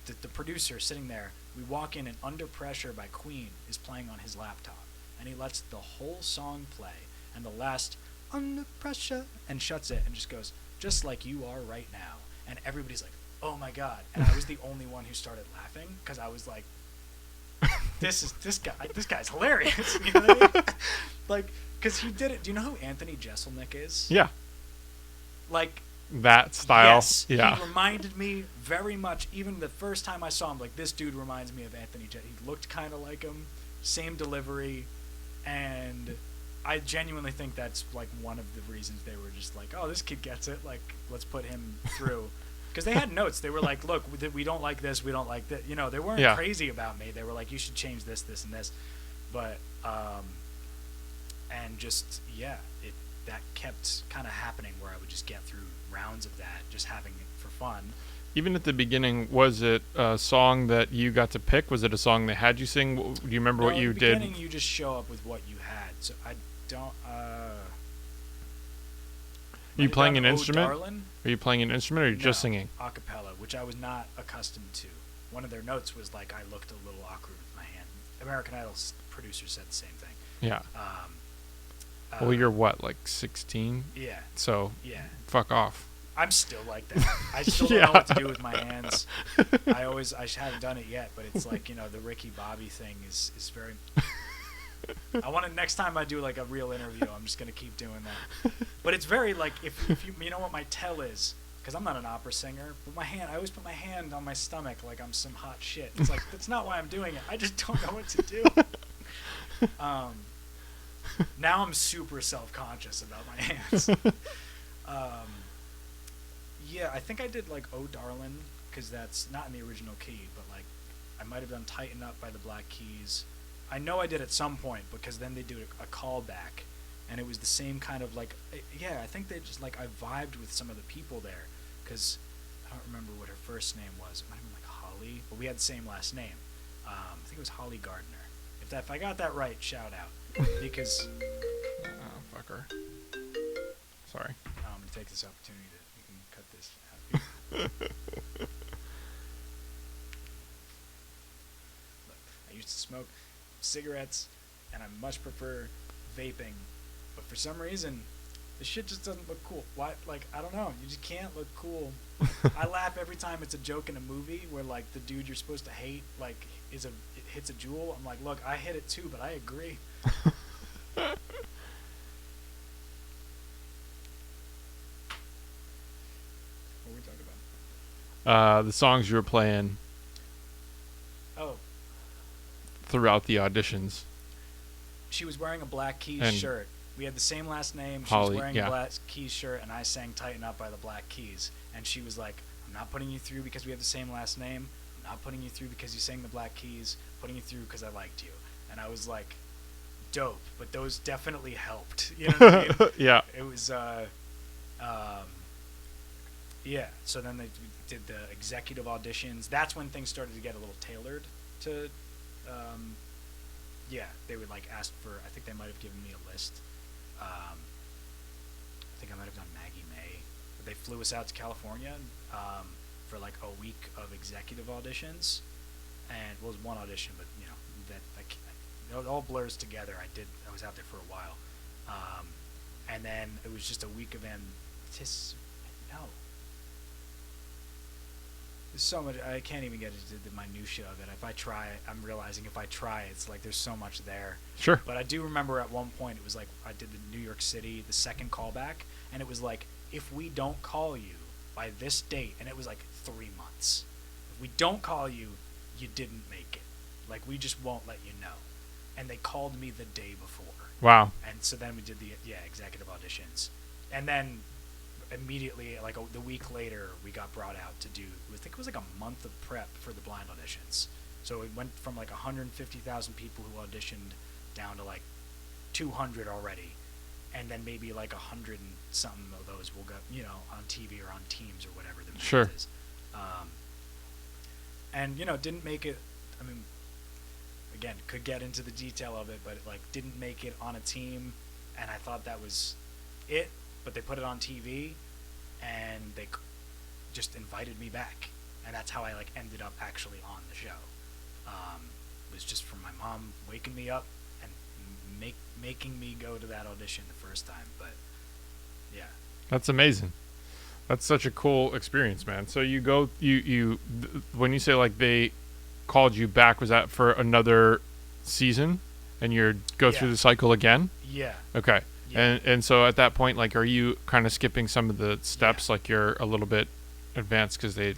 the producer sitting there, we walk in and Under Pressure by Queen is playing on his laptop, and he lets the whole song play, and the last Under Pressure, and shuts it and just goes, "Just like you are right now," and everybody's like, "Oh my god!" And I was the only one who started laughing because I was like, this guy's hilarious. You know what I mean? Like, because he did it. Do you know who Anthony Jeselnik is? Yeah. Like, That style. yes, Yeah. he reminded me very much. Even the first time I saw him, like, this dude reminds me of Anthony Jeselnik. He looked kind of like him, same delivery, and I genuinely think that's like one of the reasons they were just like, "Oh, this kid gets it. Like, let's put him through." Because they had notes. They were like, "Look, we don't like this. We don't like that." You know, they weren't crazy about me. They were like, "You should change this, this, and this." But and just that kept kind of happening where I would just get through rounds of that, just having it for fun. Even at the beginning, was it a song that you got to pick? Was it a song they had you sing? Do you remember what you in the did? beginning, you just show up with what you had. So I don't. Are you playing an instrument? Darlin'? Are you playing an instrument, or are you just singing? A cappella, which I was not accustomed to. One of their notes was like I looked a little awkward with my hand. American Idol's producer said the same thing. Yeah. Well, you're what, like 16? Yeah. So Yeah. fuck off. I'm still like that. I still don't know what to do with my hands. I haven't done it yet, but it's like, the Ricky Bobby thing is very. I want to, next time I do like a real interview, I'm just gonna keep doing that. But it's very like, if you know what my tell is, because I'm not an opera singer, but I always put my hand on my stomach like I'm some hot shit. It's like, that's not why I'm doing it. I just don't know what to do. Now I'm super self-conscious about my hands. Yeah, I think I did like "Oh Darlin'" because that's not in the original key, but like I might have done "Tighten Up" by the Black Keys. I know I did at some point because then they do a callback, and it was the same kind of like, yeah, I think they just like, I vibed with some of the people there because I don't remember what her first name was. It might have been like Holly, but we had the same last name. I think it was Holly Gardner. If I got that right, shout out, because Oh, fucker. Sorry. I'm gonna take this opportunity to, you can cut this out. Look, I used to smoke cigarettes, and I much prefer vaping, but for some reason, this shit just doesn't look cool. Why? Like, I don't know. You just can't look cool. I laugh every time it's a joke in a movie where like the dude you're supposed to hate like it hits a jewel. I'm like, look, I hit it too, but I agree. What were we talking about? The songs you were playing Oh, throughout the auditions. she was wearing a Black Keys And shirt. We had the same last name. She Holly, was wearing yeah. a Black Keys shirt, and I sang "Tighten Up" by the Black Keys. And she was like, "I'm not putting you through because we have the same last name. I'm not putting you through because you sang the Black Keys. I'm putting you through because I liked you." And I was like, "Dope," but those definitely helped. You know what I mean? Yeah. It was, yeah. So then they did the executive auditions. That's when things started to get a little tailored to, yeah. They would like ask for. I think they might have given me a list. I think I might have done Maggie May. But they flew us out to California for like a week of executive auditions, and it was one audition, but it all blurs together. I was out there for a while, and then it was just a week of There's so much. I can't even get into the minutia of it. If I try, I'm realizing if I try, it's like there's so much there. Sure. But I do remember at one point it was like I did the New York City, the second callback, and it was like, if we don't call you by this date, and it was like 3 months. If we don't call you, you didn't make it. Like, we just won't let you know. And they called me the day before. Wow. And so then we did the executive auditions, and then immediately, like the week later, we got brought out to do, I think it was like a month of prep for the blind auditions. So it went from like 150,000 people who auditioned down to like 200 already, and then maybe like 100 and something of those will go, on TV or on Teams or whatever the Sure. is. And didn't make it. I mean, again, could get into the detail of it, but it like didn't make it on a team, and I thought that was it. But they put it on TV, and they just invited me back, and that's how I like ended up actually on the show. It was just from my mom waking me up and making me go to that audition the first time. But yeah, That's amazing. That's such a cool experience, man. So you go, when you say like they called you back, was that for another season, and you go through Yeah. the cycle again? yeah, Okay. yeah. And so at that point, like, are you kind of skipping some of the steps, like you're a little bit advanced because they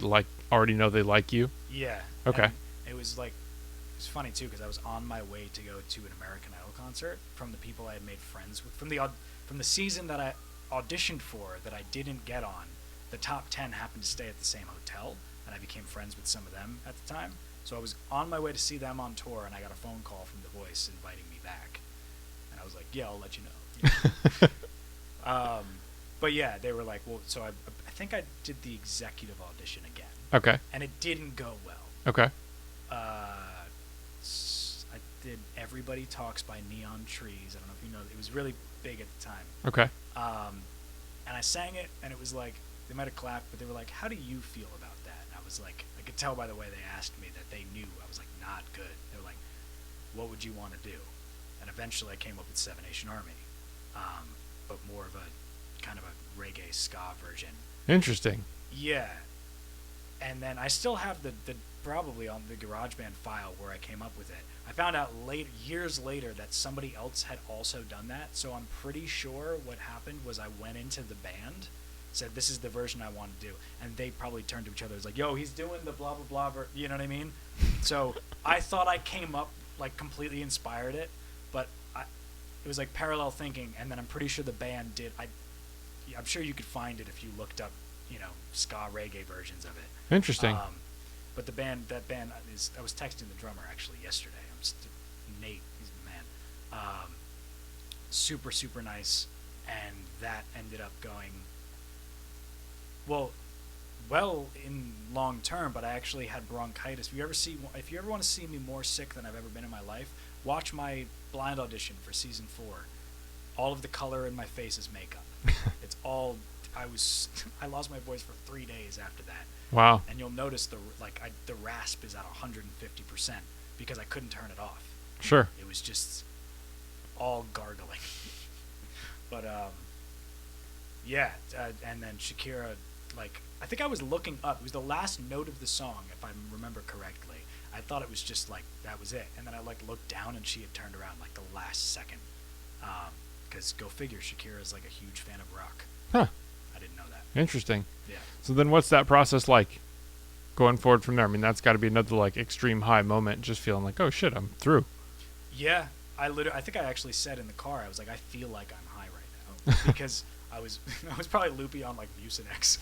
already know they like you? Yeah. Okay. And it was like, it's funny too because I was on my way to go to an American Idol concert from the people I had made friends with from the season that I auditioned for that I didn't get on. The top 10 happened to stay at the same hotel, and I became friends with some of them at the time. So I was on my way to see them on tour, and I got a phone call from The Voice inviting me back, and I was like, "Yeah, I'll let you know." But yeah, they were like, well, so I think I did the executive audition again, Okay. and it didn't go well. Okay. I did "Everybody Talks" by Neon Trees. I don't know if you know. It was really big at the time. Okay. And I sang it, and it was like, they might have clapped, but they were like, "How do you feel about that?" And I was like, I could tell by the way they asked me that they knew I was like, not good. They were like, "What would you want to do?" And eventually I came up with Seven Nation Army, but more of a kind of a reggae ska version. Interesting. Yeah. And then I still have the probably on the GarageBand file where I came up with it. I found out years later that somebody else had also done that. So I'm pretty sure what happened was I went into the band, said this is the version I want to do, and they probably turned to each other. It was like, yo, he's doing the blah blah blah. You know what I mean? So I thought I came up like completely inspired it, but it was like parallel thinking. And then I'm pretty sure the band did. I'm sure you could find it if you looked up, ska reggae versions of it. Interesting. But that band I was texting the drummer actually yesterday. Nate, he's the man. Super, super nice. And that ended up going well in long term, but I actually had bronchitis. If you ever want to see me more sick than I've ever been in my life, watch my blind audition for season 4. All of the color in my face is makeup. It's all I lost my voice for 3 days after that. Wow. And you'll notice the rasp is at 150% because I couldn't turn it off. Sure. It was just all gargling. But and then Shakira, I think I was looking up. It was the last note of the song, if I remember correctly. I thought it was just that was it, and then I looked down and she had turned around the last second. Because go figure, Shakira is a huge fan of rock. Huh. I didn't know that. Interesting. Yeah. So then what's that process like going forward from there? I mean, that's got to be another extreme high moment, just feeling like, oh shit, I'm through. Yeah. I think I actually said in the car, I was like, I feel like I'm high right now because I was probably loopy on Mucinex.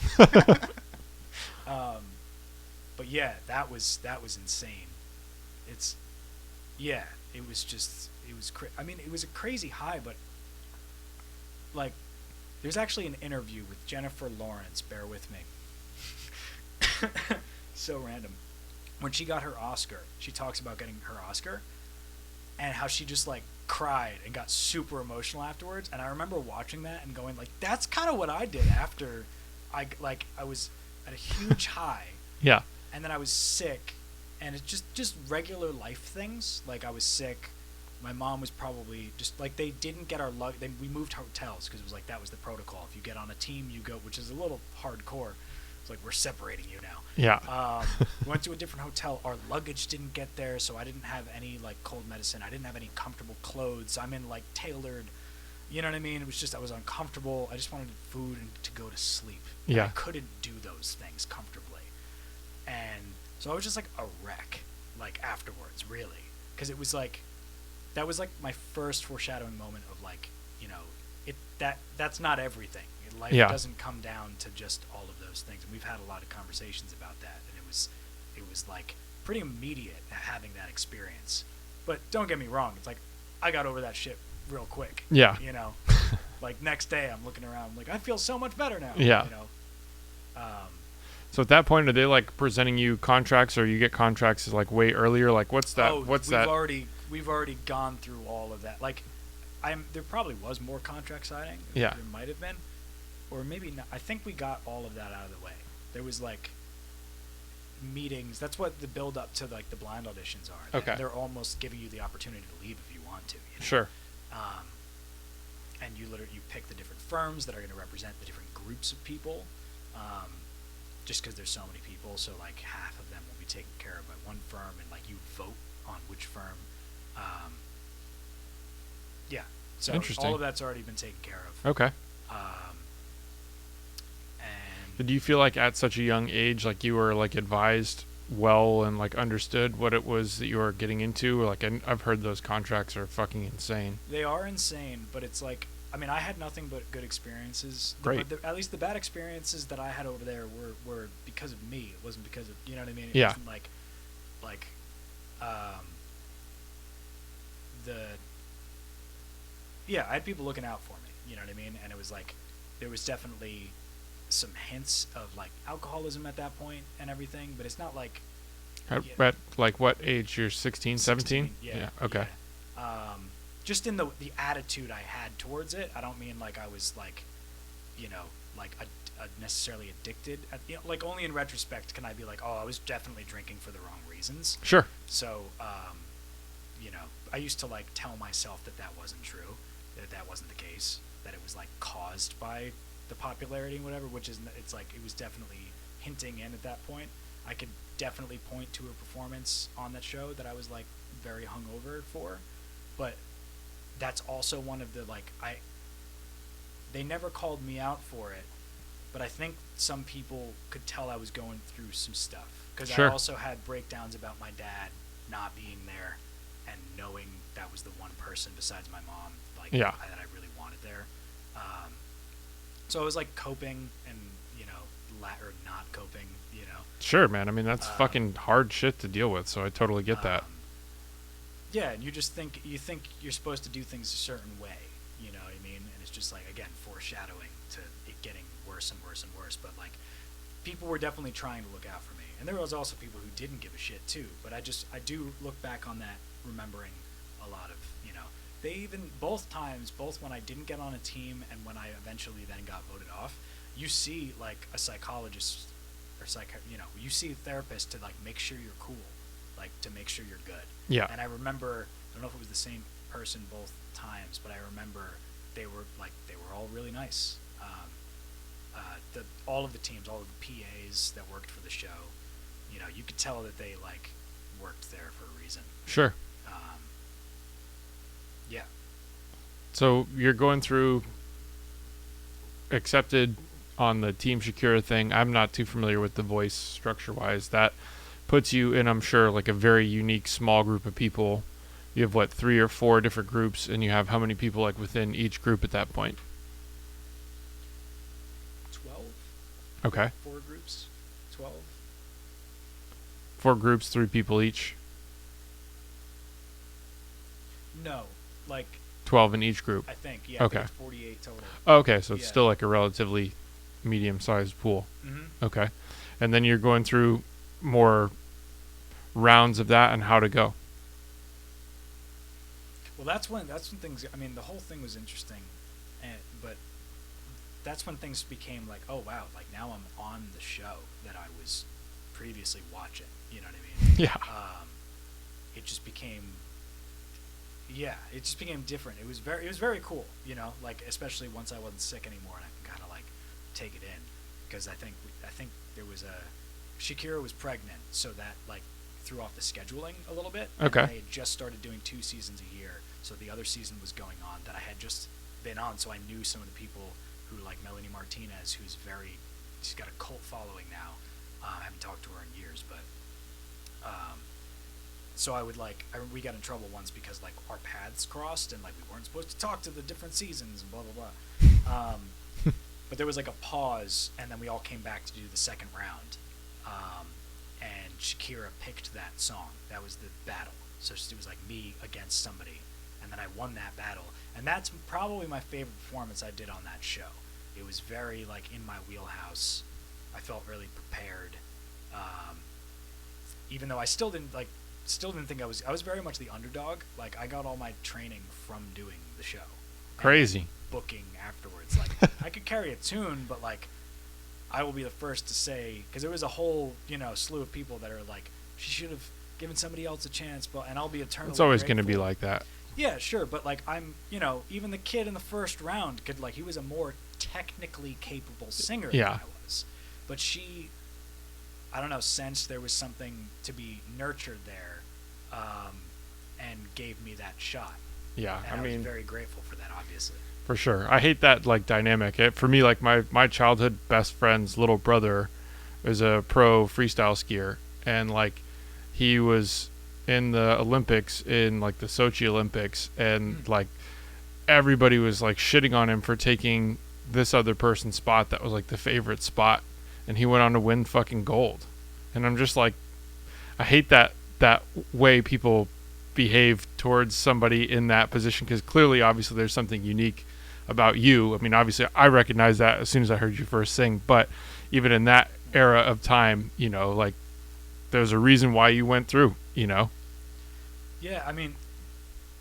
But yeah, that was insane. It was a crazy high, but there's actually an interview with Jennifer Lawrence, bear with me. So random. When she got her Oscar, she talks about getting her Oscar and how she just cried and got super emotional afterwards. And I remember watching that and going that's kind of what I did after I was at a huge high. Yeah. And then I was sick, and it's just regular life things. I was sick. My mom was probably just they didn't get our luggage. We moved hotels because it was that was the protocol. If you get on a team, you go, which is a little hardcore. It's we're separating you now. Yeah. We went to a different hotel. Our luggage didn't get there, so I didn't have any cold medicine. I didn't have any comfortable clothes. I'm in tailored. You know what I mean? It was just I was uncomfortable. I just wanted food and to go to sleep. Yeah. And I couldn't do those things comfortably. And so I was just a wreck, afterwards, really. Because it was that was my first foreshadowing moment of that's not everything. Life doesn't come down to just all of those things. And we've had a lot of conversations about that. And it was pretty immediate having that experience. But don't get me wrong. It's I got over that shit real quick. Yeah. Next day I'm looking around, I feel so much better now. Yeah. So at that point, are they presenting you contracts, or you get contracts way earlier? What's that? We've already gone through all of that. There probably was more contract signing. Yeah. There might have been, or maybe not. I think we got all of that out of the way. There was meetings. That's what the build up to the blind auditions are. Okay. They're almost giving you the opportunity to leave if you want to. Sure. And you pick the different firms that are going to represent the different groups of people. Just because there's so many people, so half of them will be taken care of by one firm, and you vote on which firm. Yeah. So interesting. All of that's already been taken care of. Okay. And Did you feel at such a young age you were advised well and understood what it was that you were getting into? I've heard those contracts are fucking insane. They are insane, but it's I had nothing but good experiences. Great. At least the bad experiences that I had over there were because of me. It wasn't because of, you know what I mean? It Yeah. wasn't I had people looking out for me, you know what I mean? And it was there was definitely some hints of alcoholism at that point and everything, but it's not At what age? You're 16, 17? Yeah. Okay. Yeah. Just in the attitude I had towards it. I don't mean I was necessarily addicted. Only in retrospect can I be I was definitely drinking for the wrong reasons. Sure. So, I used to tell myself that wasn't true, that wasn't the case, that it was caused by the popularity and whatever, which is it's like it was definitely hinting in at that point. I could definitely point to a performance on that show that I was like very hungover for, but that's also one of the like they never called me out for it, but I think some people could tell I was going through some stuff because Sure. I also had breakdowns about my dad not being there and knowing that was the one person besides my mom like Yeah. that I really wanted there. So I was like coping and or not coping, Sure, man. I mean, that's fucking hard shit to deal with, so I totally get that. Yeah, and you think you're supposed to do things a certain way, you know what I mean? And it's just like, again, foreshadowing to it getting worse and worse and worse. But like, people were definitely trying to look out for me, and there was also people who didn't give a shit too. But I do look back on that, remembering a lot of they even both times, both when I didn't get on a team and when I eventually then got voted off. You see like a psychologist or you see a therapist to like make sure you're cool, like to make sure you're good. Yeah. And I remember, I don't know if it was the same person both times, but I remember they were all really nice. All of the teams, all of the PAs that worked for the show, you could tell that they like worked there for a reason. Sure. Yeah. So you're going through accepted on the Team Shakira thing. I'm not too familiar with the voice structure-wise. That puts you in, I'm sure, like a very unique small group of people. You have, what, 3 or 4 different groups, and you have how many people, like, within each group at that point? 12. Okay. 4 groups. 12. 4 groups, 3 people each. No, like 12 in each group. I think. Yeah. Okay. I think it's 48 total. Oh, okay, so it's Yeah. still like a relatively medium-sized pool. Mm-hmm. Okay. And then you're going through more rounds of that and how to go. Well, that's when things. I mean, the whole thing was interesting, but that's when things became like, oh wow, like now I'm on the show that I was previously watching. You know what I mean? Yeah. It just became. Yeah, it just became different. It was very cool. Like especially once I wasn't sick anymore and I can kind of like take it in, because I think there was Shakira was pregnant, so that like threw off the scheduling a little bit. Okay. And they had just started doing 2 seasons a year, so the other season was going on that I had just been on, so I knew some of the people who, like Melanie Martinez, she's got a cult following now. I haven't talked to her in years, but so I would we got in trouble once because like our paths crossed and like we weren't supposed to talk to the different seasons and blah blah blah. But there was like a pause, and then we all came back to do the second round. And Shakira picked that song. That was the battle. So it was like me against somebody, and then I won that battle. And that's probably my favorite performance I did on that show. It was very like in my wheelhouse. I felt really prepared. Even though I still didn't think I was very much the underdog. Like I got all my training from doing the show. Crazy. Booking afterwards. Like I could carry a tune, but like I will be the first to say, because there was a whole slew of people that are like, she should have given somebody else a chance, and I'll be eternally It's always going to be grateful. like that. Yeah, sure, but like I'm even the kid in the first round could he was a more technically capable singer Yeah. than I was, but she, I don't know, sensed there was something to be nurtured there, and gave me that shot. Yeah, And I I mean, was very grateful for that, obviously. for sure. I hate that like dynamic. For me, like my childhood best friend's little brother is a pro freestyle skier, and like he was in the Olympics, in like the Sochi Olympics, and like everybody was like shitting on him for taking this other person's spot that was like the favorite spot, and he went on to win fucking gold. And I'm just like, I hate that way people behave towards somebody in that position, because clearly, obviously, there's something unique about you. I mean, obviously, I recognize that as soon as I heard you first sing, but even in that era of time, like there's a reason why you went through, Yeah, I mean,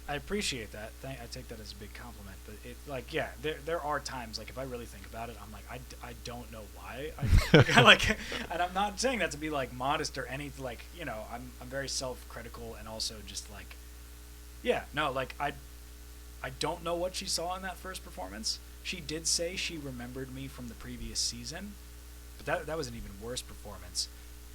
I appreciate that. I take that as a big compliment. But it, like, yeah, there are times, like, if I really think about it, I'm like, I don't know why. And I'm not saying that to be like modest or anything. Like, I'm very self-critical, and also just like, yeah, no, like I don't know what she saw in that first performance. She did say she remembered me from the previous season, but that was an even worse performance.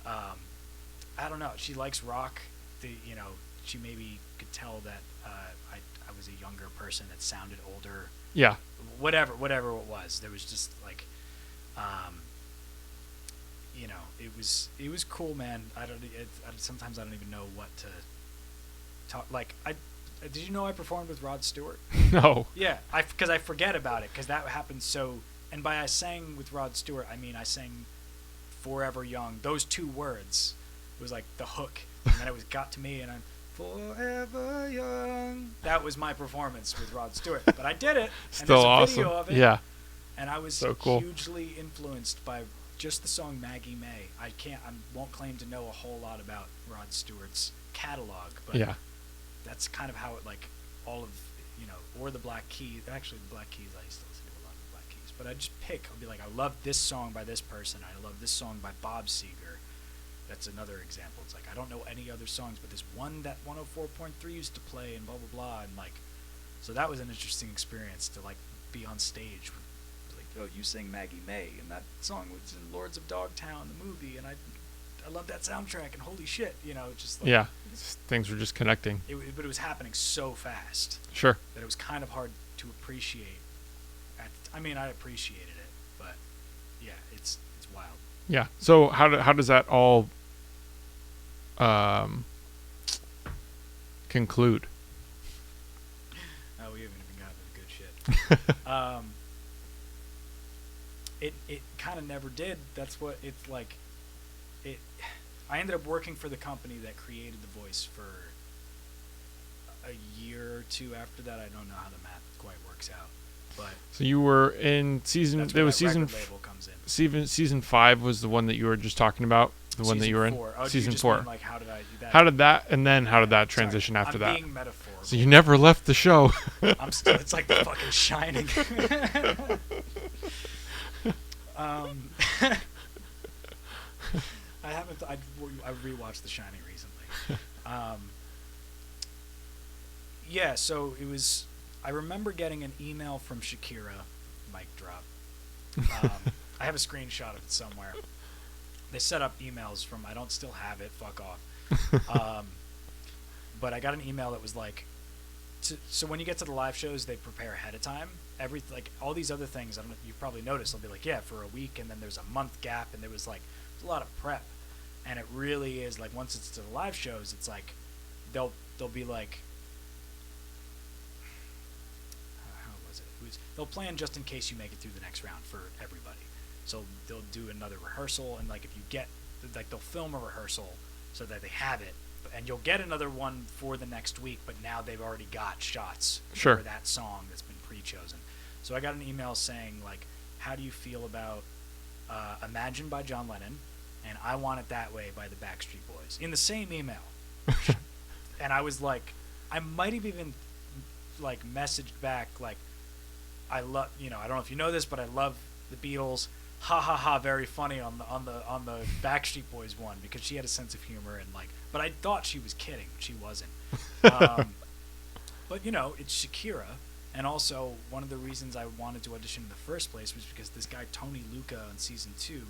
I don't know. She likes rock. She maybe could tell that I was a younger person that sounded older. Yeah. Whatever it was, there was just like, it was cool, man. Sometimes I don't even know what to talk. Like, did you know I performed with Rod Stewart? No. Yeah, because I forget about it because that happened so. And by I sang with Rod Stewart, I mean I sang "Forever Young." Those two words, it was like the hook, and then it got to me, and I'm forever young. That was my performance with Rod Stewart, but I did it. And Still there's a awesome. video of it. Yeah. And I was So cool. hugely influenced by just the song Maggie May. I won't claim to know a whole lot about Rod Stewart's catalog, but Yeah. that's kind of how it, like, all of, or the Black Keys. Actually, the Black Keys, I used to listen to a lot of the Black Keys. But I'd just pick. I'll be like, I love this song by this person. I love this song by Bob Seger. That's another example. It's like, I don't know any other songs, but this one that 104.3 used to play and blah, blah, blah. And, like, so that was an interesting experience to, like, be on stage with, like, oh, you sing Maggie May, and that song was in Lords of Dogtown, the movie, and I love that soundtrack, and holy shit, just like... Yeah. Things were just connecting. But it was happening so fast Sure. that it was kind of hard to appreciate. I appreciated it, but yeah, it's wild. Yeah. So how does that all conclude? We haven't even gotten to the good shit. It kind of never did. That's what it's like. I ended up working for the company that created the voice for a year or two after that. I don't know how the math quite works out, but So you were in season. that's There where was that season. record label comes in. Season 5 was the one that you were just talking about. The one that you were in. 4. Oh, Season you just 4. mean, like, how did I do that? How did that? And then how did that Sorry, transition after I'm that? being metaphorical. So you never left the show. I'm still. It's like the fucking Shining. I haven't. I rewatched The Shining recently. Yeah. So it was. I remember getting an email from Shakira. Mic drop. I have a screenshot of it somewhere. They set up emails from. I don't still have it. Fuck off. But I got an email that was like. So when you get to the live shows, they prepare ahead of time. All these other things, I don't know, you probably noticed. They'll be like, yeah, for a week, and then there's a month gap, and there was like a lot of prep, and it really is like once it's to the live shows, it's like they'll be like, how was it? They'll plan just in case you make it through the next round for everybody. So they'll do another rehearsal, and like if you get like they'll film a rehearsal so that they have it. And you'll get another one for the next week, but now they've already got shots Sure. for that song that's been pre-chosen. So I got an email saying, like, how do you feel about Imagine by John Lennon and I Want It That Way by the Backstreet Boys? In the same email. And I was like, I might have even, like, messaged back, like, I love, I don't know if you know this, but I love the Beatles. Ha ha ha! Very funny on the Backstreet Boys one because she had a sense of humor and like. But I thought she was kidding, but she wasn't. But it's Shakira, and also one of the reasons I wanted to audition in the first place was because this guy Tony Luca on season 2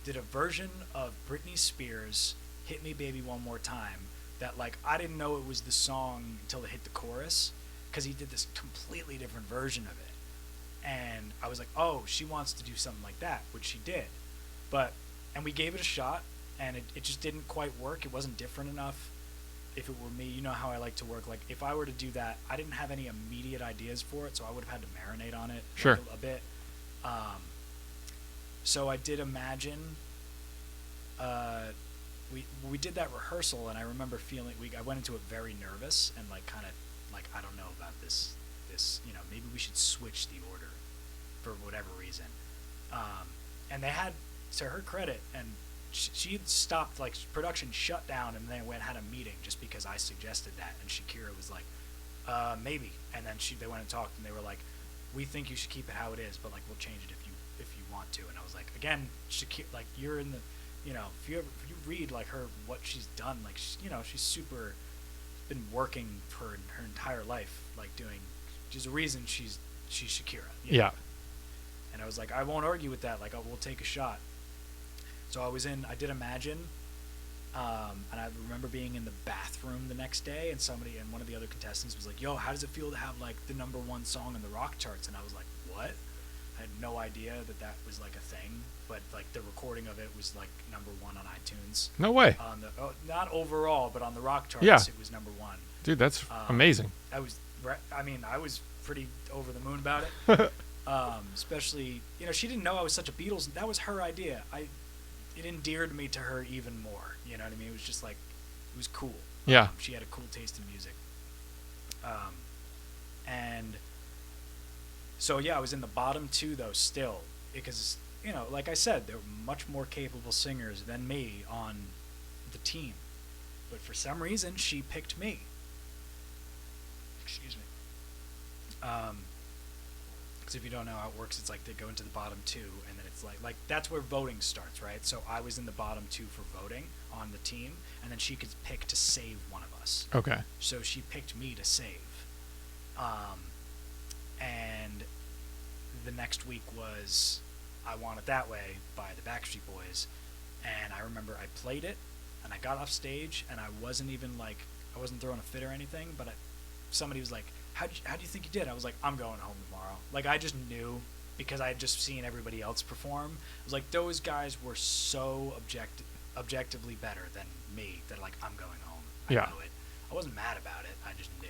did a version of Britney Spears' "Hit Me Baby One More Time" that like I didn't know it was the song until it hit the chorus because he did this completely different version of it. And I was like, oh, she wants to do something like that, which she did. And we gave it a shot, and it just didn't quite work. It wasn't different enough. If it were me, you know how I like to work. Like, if I were to do that, I didn't have any immediate ideas for it, so I would have had to marinate on it Sure. a bit. So I did Imagine. We did that rehearsal, and I remember feeling, I went into it very nervous, and like kind of, like, I don't know about this, maybe we should switch the order for whatever reason. And they had, to her credit, and she stopped, like, production shut down, and they had a meeting just because I suggested that, and Shakira was like, maybe. And then they went and talked, and they were like, we think you should keep it how it is, but like we'll change it if you want to. And I was like, again, Shakira, like, you're in the, if you read like what she's done, like she's super been working for her entire life, like doing. There's a reason she's Shakira. Yeah. And I was like, I won't argue with that. Like, we'll take a shot. So I did Imagine, and I remember being in the bathroom the next day, and one of the other contestants was like, "Yo, how does it feel to have like the #1 song in the rock charts?" And I was like, "What?" I had no idea that was like a thing, but like the recording of it was like #1 on iTunes. No way. On the not overall, but on the rock charts, Yeah. it was #1. Dude, that's amazing. I was pretty over the moon about it. Especially, she didn't know I was such a Beatles. That was her idea. It endeared me to her even more. You know what I mean? It was just like, it was cool. Yeah. She had a cool taste in music. And so yeah, I was in the bottom 2 though still, because like I said, there were much more capable singers than me on the team, but for some reason she picked me. Excuse me. Because if you don't know how it works, it's like they go into the bottom 2, and then it's like that's where voting starts, right? So I was in the bottom 2 for voting on the team, and then she could pick to save one of us. Okay. So she picked me to save. And the next week was I Want It That Way by the Backstreet Boys, and I remember I played it, and I got off stage, and I wasn't throwing a fit or anything, but somebody was like, how do you think you did? I was like, I'm going home tomorrow. Like, I just knew, because I had just seen everybody else perform. I was like, those guys were so objectively better than me that like, I'm going home. I know it. I wasn't mad about it. I just knew.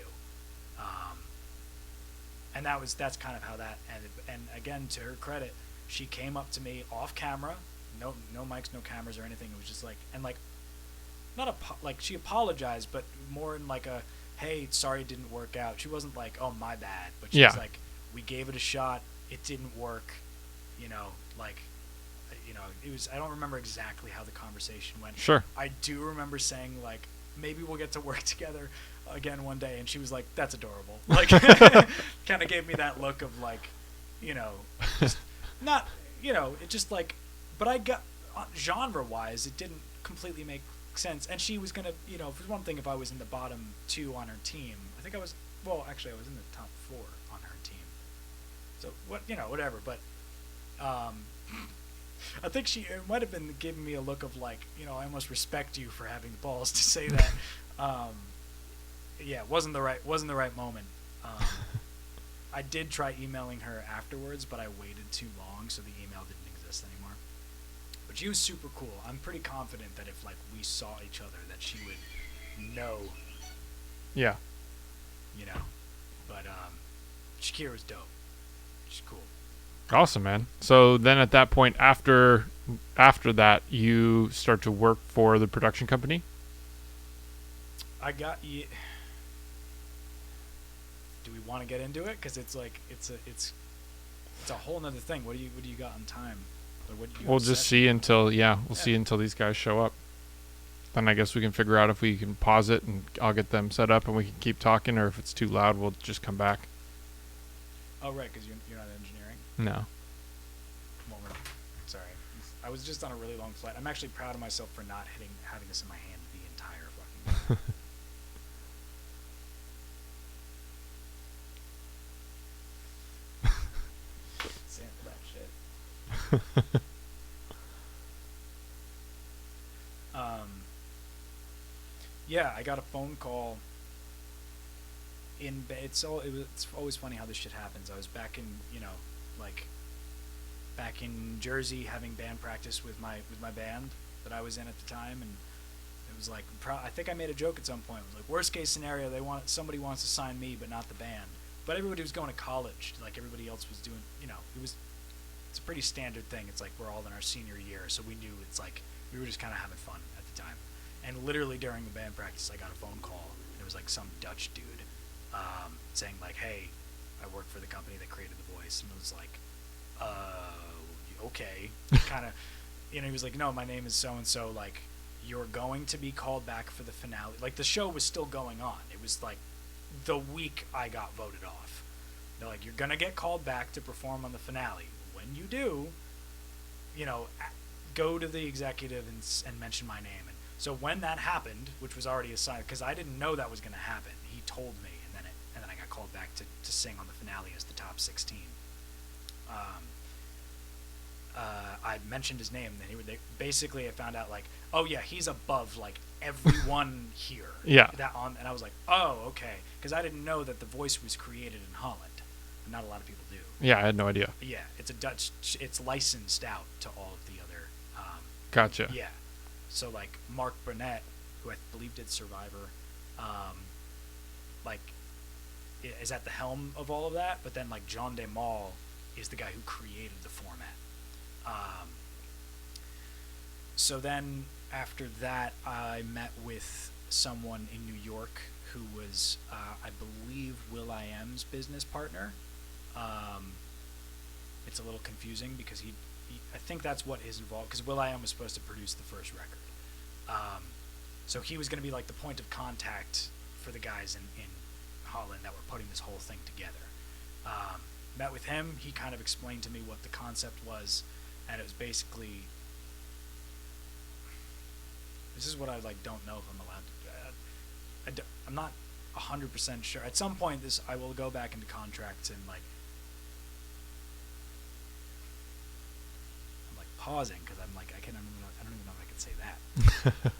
And that's kind of how that ended. And again, to her credit, she came up to me off camera, no mics, no cameras or anything. It was just like, and like, like she apologized, but more in like a, hey, sorry it didn't work out. She wasn't like, oh, my bad. But she was like, we gave it a shot. It didn't work. It was, I don't remember exactly how the conversation went. Sure. I do remember saying, like, maybe we'll get to work together again one day. And she was like, that's adorable. Like, kind of gave me that look of like, just not, it just like, but I got, genre-wise, it didn't completely make sense. And she was gonna, for one thing, if I was in the bottom 2 on her team, I think I was in the top 4 on her team. So whatever. But I think it might have been giving me a look of like, I almost respect you for having the balls to say that. Yeah, wasn't the right moment. I did try emailing her afterwards, but I waited too long, so the email didn't exist anymore. But she was super cool. I'm pretty confident that if like we saw each other, that she would know. Yeah. But Shakira's dope. She's cool. Awesome, man. So then at that point, after that, you start to work for the production company? Do we want to get into it? Because it's like it's a whole nother thing. What do you got on time? We'll just see until see until these guys show up. Then I guess we can figure out if we can pause it, and I'll get them set up, and we can keep talking. Or if it's too loud, we'll just come back. Oh right, because you're not engineering. No. Well, sorry. I was just on a really long flight. I'm actually proud of myself for not having this in my hand the entire fucking. Sample that shit. Yeah, I got a phone call. It's always funny how this shit happens. I was back in back in Jersey having band practice with my band that I was in at the time, and it was like I think I made a joke at some point. It was like, worst case scenario, somebody wants to sign me but not the band. But everybody was going to college, like everybody else was doing. It's a pretty standard thing. It's like we're all in our senior year, so we knew it's like we were just kind of having fun at the time. And literally during the band practice, I got a phone call, and it was like some Dutch dude saying like, hey, I work for the company that created The Voice. And it was like, okay. Kind of, he was like, no, my name is so-and-so, like, you're going to be called back for the finale. Like, the show was still going on. It was like the week I got voted off. They're like, you're going to get called back to perform on the finale. When you do, go to the executive and mention my name. And so when that happened, which was already assigned, because I didn't know that was going to happen, he told me, and then I got called back to sing on the finale as the top 16. I mentioned his name, then basically I found out like, oh yeah, he's above like everyone here. Yeah. And I was like, oh okay, because I didn't know that the voice was created in Holland. Not a lot of people do. Yeah, I had no idea. Yeah, it's a Dutch. It's licensed out to all of the other. Gotcha. Yeah, so like Mark Burnett, who I believe did Survivor, like is at the helm of all of that. But then like John De Mol is the guy who created the format. So then after that, I met with someone in New York who was, I believe, will.i.am's business partner. It's a little confusing because I think that's what is involved, because will.i.am was supposed to produce the first record. So he was going to be like the point of contact for the guys in Holland that were putting this whole thing together. Met with him. He kind of explained to me what the concept was, and it was basically, this is what I like don't know if I'm allowed to. I'm not 100% sure. At some point, I will go back into contracts and like, I'm like pausing because I'm like I don't even know if I can say that.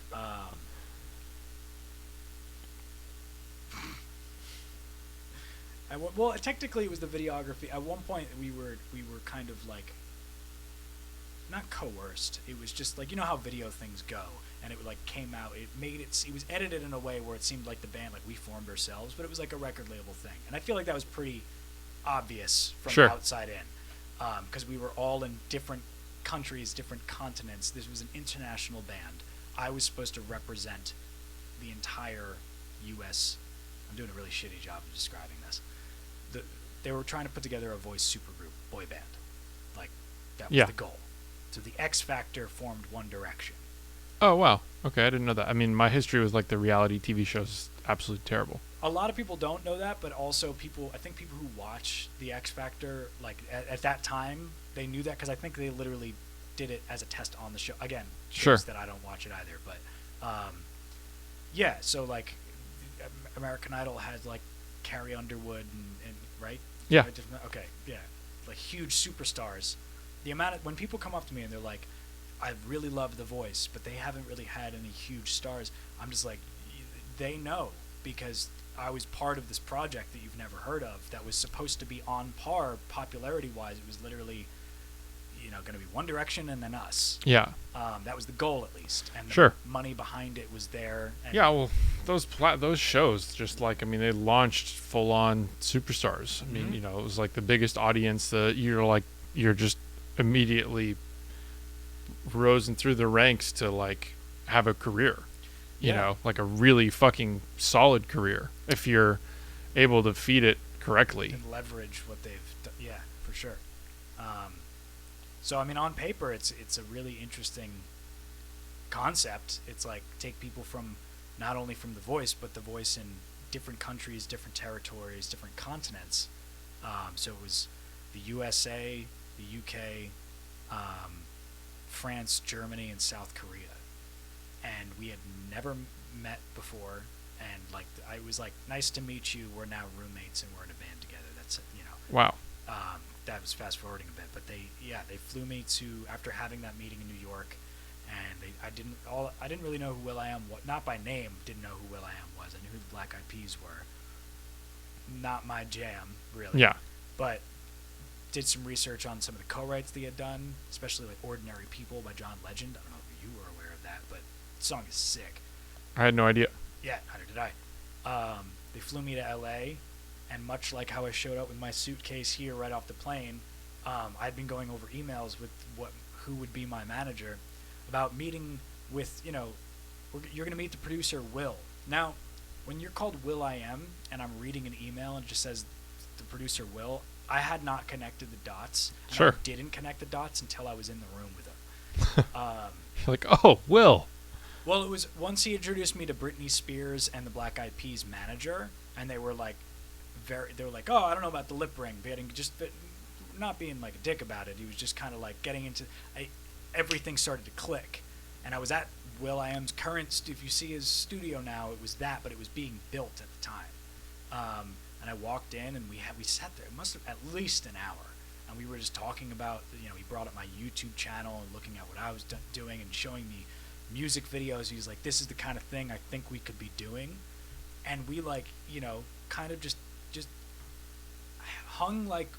Well, technically it was the videography. At one point we were kind of like, not coerced. It was just like, you know how video things go, and it like came out. It was edited in a way where it seemed like the band, like we formed ourselves, but it was like a record label thing. And I feel like that was pretty obvious from Sure. outside in, because we were all in different countries, different continents. This was an international band. I was supposed to represent the entire U.S. I'm doing a really shitty job of describing this. They were trying to put together a voice supergroup, boy band. Like, that was Yeah. the goal. So the X Factor formed One Direction. Oh, wow. Okay, I didn't know that. I mean, my history with like the reality TV shows is absolutely terrible. A lot of people don't know that, but also I think people who watch the X Factor, like at that time, they knew that because I think they literally did it as a test on the show. Again, shows Sure. that I don't watch it either, but yeah. So like, American Idol had like Carrie Underwood and right? Yeah. Okay, yeah, like huge superstars. The amount of when people come up to me and they're like, I really love The Voice, but they haven't really had any huge stars. I'm just like, they know, because I was part of this project that you've never heard of that was supposed to be on par popularity-wise. It was literally, going to be One Direction and then us. Yeah. That was the goal, at least. And the Sure. money behind it was there. And Yeah, well, those shows, just like, I mean, they launched full-on superstars. I mean, Mhm. it was like the biggest audience. You're just immediately rose through the ranks to like have a career. Yeah. Like a really fucking solid career if you're able to feed it correctly. and leverage what they've done. Yeah, for sure. So I mean, on paper, it's a really interesting concept. It's like take people from not only from The Voice, but The Voice in different countries, different territories, different continents. So it was the USA, the UK, France, Germany, and South Korea, and we had never met before. And like I was like, nice to meet you. We're now roommates and we're in a band together. That's Wow. that was fast forwarding a bit, but they flew me to, after having that meeting in New York, and I didn't really know who will.i.am was, not by name, didn't know who will.i.am was. I knew who the Black Eyed Peas were. Not my jam, really. Yeah. But did some research on some of the co-writes they had done, especially like Ordinary People by John Legend. I don't know if you were aware of that, but the song is sick. I had no idea. Yeah, neither did I. They flew me to LA, and much like how I showed up with my suitcase here right off the plane, I'd been going over emails with who would be my manager about meeting with, you're going to meet the producer, Will. Now, when you're called will.i.am and I'm reading an email and it just says the producer, Will, I had not connected the dots. And Sure. I didn't connect the dots until I was in the room with him. You're like, oh, Will. Well, it was once he introduced me to Britney Spears and the Black Eyed Peas manager, and they were like, oh, I don't know about the lip ring, not being like a dick about it. He was just kind of like getting into, everything started to click, and I was at will.i.am's current. If you see his studio now, it was that, but it was being built at the time. And I walked in, and we sat there. It must have at least an hour, and we were just talking about, he brought up my YouTube channel and looking at what I was doing and showing me music videos. He's like, this is the kind of thing I think we could be doing. And we kind of just hung like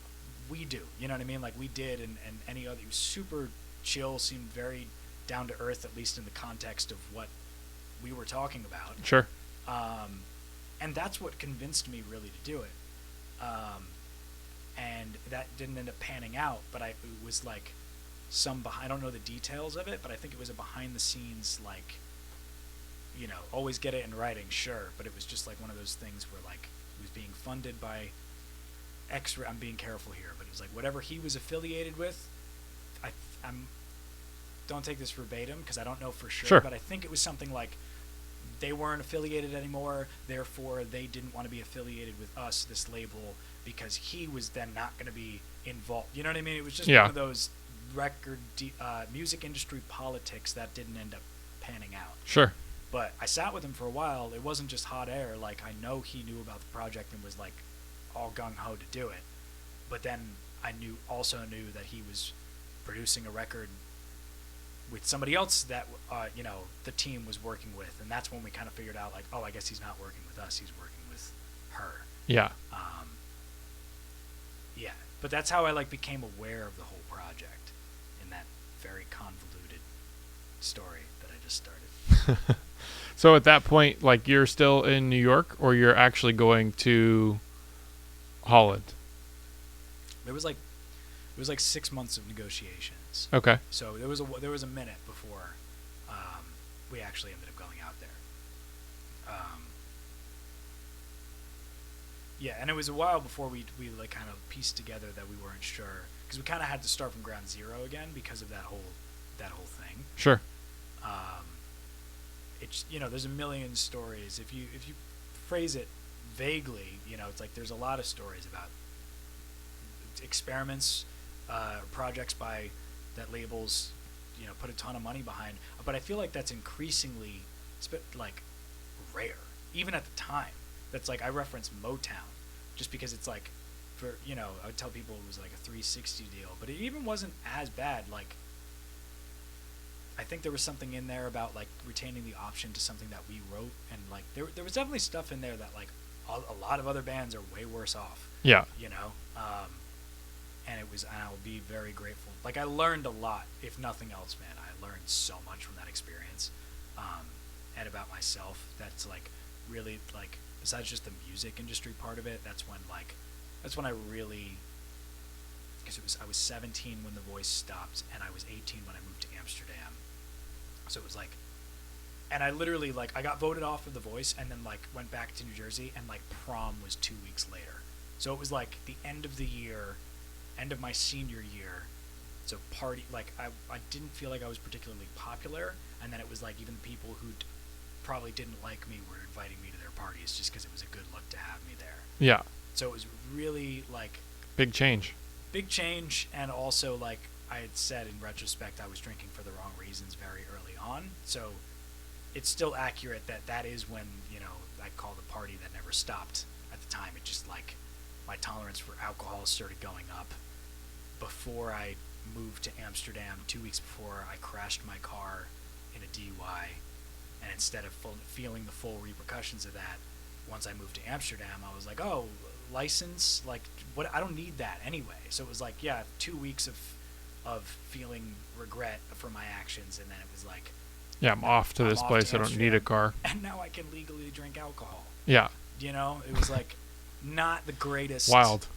we do, you know what I mean? Like we did, and any other. He was super chill, seemed very down to earth, at least in the context of what we were talking about. Sure. And that's what convinced me really to do it. And that didn't end up panning out, but it was like I don't know the details of it, but I think it was a behind the scenes, like, always get it in writing, sure, but it was just like one of those things where like it was being funded by I'm being careful here, but it was like whatever he was affiliated with. I'm don't take this verbatim because I don't know for sure, but I think it was something like they weren't affiliated anymore, therefore they didn't want to be affiliated with us, this label, because he was then not going to be involved. You know what I mean? It was just one of those music industry politics that didn't end up panning out. Sure. But I sat with him for a while. It wasn't just hot air. Like, I know he knew about the project and was like all gung-ho to do it. But then I also knew that he was producing a record with somebody else that the team was working with, and that's when we kind of figured out, like, oh, I guess he's not working with us, he's working with her. Yeah. Yeah, but that's how I became aware of the whole project in that very convoluted story that I just started. So at that point, like, you're still in New York, or you're actually going to Holland? It was like 6 months of negotiations. Okay. So there was a minute before we actually ended up going out there. Yeah, and it was a while before we like kind of pieced together that we weren't sure, because we kind of had to start from ground zero again because of that whole thing. Sure. It's there's a million stories. If you phrase it vaguely, it's like there's a lot of stories about experiments, projects by that labels put a ton of money behind, but I feel like that's increasingly like rare, even at the time. That's like, I reference Motown just because it's like, for I would tell people it was like a 360 deal, but it even wasn't as bad. Like, I think there was something in there about like retaining the option to something that we wrote, and like there was definitely stuff in there that like a lot of other bands are way worse off. Yeah. And I'll be very grateful. Like, I learned a lot, if nothing else, man. I learned so much from that experience, and about myself. That's like really, like, besides just the music industry part of it, that's when I really, because I was 17 when The Voice stopped, and I was 18 when I moved to Amsterdam. So it was like, and I literally, like, I got voted off of The Voice, and then like went back to New Jersey, and like prom was 2 weeks later. So it was like the end of the year, end of my senior year. So party, like, I didn't feel like I was particularly popular, and then it was like even people who probably didn't like me were inviting me to their parties just because it was a good look to have me there. Yeah. So it was really like big change, and also, like I had said in retrospect, I was drinking for the wrong reasons very early on. So it's still accurate that is when I call the party that never stopped. At the time, it just, like, my tolerance for alcohol started going up before I moved to Amsterdam. 2 weeks before, I crashed my car in a DUI, and instead of feeling the full repercussions of that, once I moved to Amsterdam, I was like, oh, license, like, what? I don't need that anyway. So it was like, yeah, 2 weeks of feeling regret for my actions, and then it was like, yeah, I'm off to this place. I don't need a car, and now I can legally drink alcohol. Yeah. It was like not the greatest. Wild.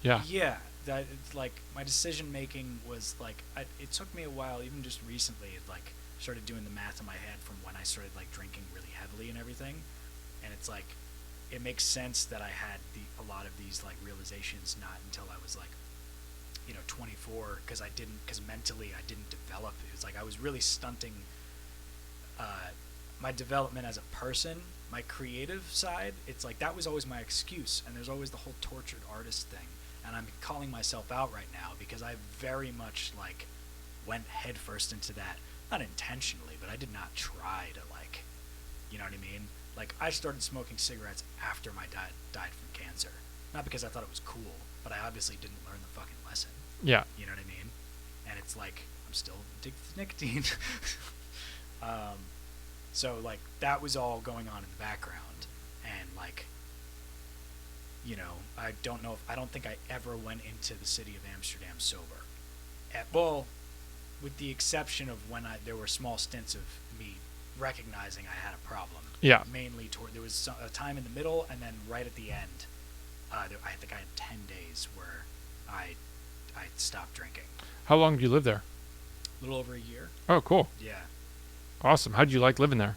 Yeah. Yeah. That, like, my decision making was like, it took me a while, even just recently, like, started doing the math in my head from when I started like drinking really heavily and everything, and it's like, it makes sense that I had a lot of these like realizations not until I was like 24, because mentally I didn't develop. It was like I was really stunting my development as a person, my creative side. It's like that was always my excuse, and there's always the whole tortured artist thing, and I'm calling myself out right now because I very much like went headfirst into that, not intentionally, but I did not try to, like, you know what I mean? Like, I started smoking cigarettes after my dad died from cancer, not because I thought it was cool, but I obviously didn't learn the fucking lesson. Yeah. You know what I mean? And it's like, I'm still addicted to nicotine. So like that was all going on in the background, and like, you know, I don't think I ever went into the city of Amsterdam sober. Well, with the exception of when there were small stints of me recognizing I had a problem. Yeah. Mainly there was a time in the middle, and then right at the end, I think I had 10 days where I stopped drinking. How long did you live there? A little over a year. Oh, cool. Yeah. Awesome. How'd you like living there?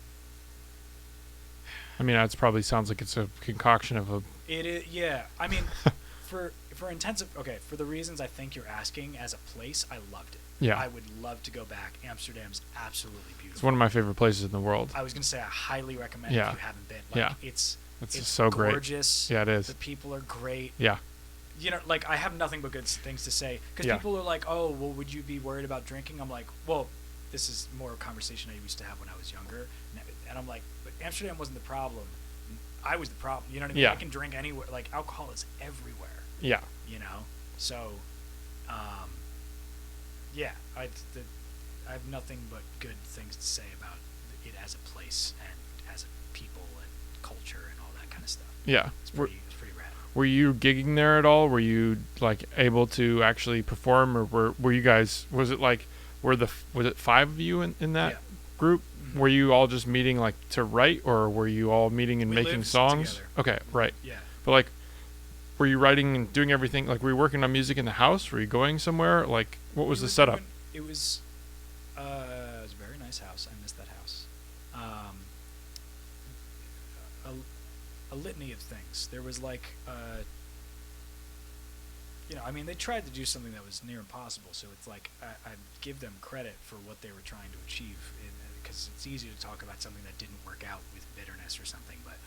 I mean, it probably sounds like it's a concoction of a... It is, yeah. I mean, for intensive... Okay, for the reasons I think you're asking, as a place, I loved it. Yeah. I would love to go back. Amsterdam's absolutely beautiful. It's one of my favorite places in the world. I was going to say I highly recommend Yeah. if you haven't been. Like, Yeah. It's so great. Gorgeous. Yeah, it is. The people are great. Yeah. You know, like, I have nothing but good things to say. Because Yeah. people are like, oh, well, would you be worried about drinking? I'm like, well, this is more a conversation I used to have when I was younger. And I'm like, but Amsterdam wasn't the problem. I was the problem. You know what I mean? Yeah. I can drink anywhere. Like, alcohol is everywhere. Yeah. You know? So, yeah, I have nothing but good things to say about it as a place and as a people and culture and all that kind of stuff. Yeah. It's pretty rad. Were you gigging there at all? Were you like able to actually perform, or were you guys? Was it like was it 5 of you in that Yeah. group? Mm-hmm. Were you all just meeting like to write, or were you all meeting and We making lived songs? together. Okay, right. Yeah. But like, were you writing and doing everything? Like, were you working on music in the house? Were you going somewhere? Like, what was the setup? It was a very nice house. I missed that house. A litany of things. There was like, you know, I mean, they tried to do something that was near impossible. So it's like I give them credit for what they were trying to achieve, because it's easy to talk about something that didn't work out with bitterness or something. But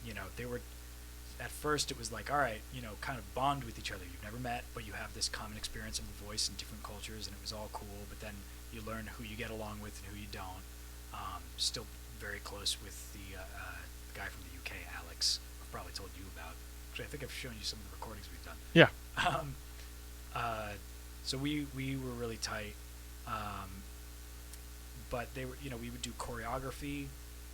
you know, they were. At first, it was like, all right, you know, kind of bond with each other. You've never met, but you have this common experience of the voice in different cultures, and it was all cool. But then you learn who you get along with and who you don't. Still very close with the guy from the UK, Alex. I've probably told you about. Actually, I think I've shown you some of the recordings we've done. Yeah. So we were really tight. But they were, you know, we would do choreography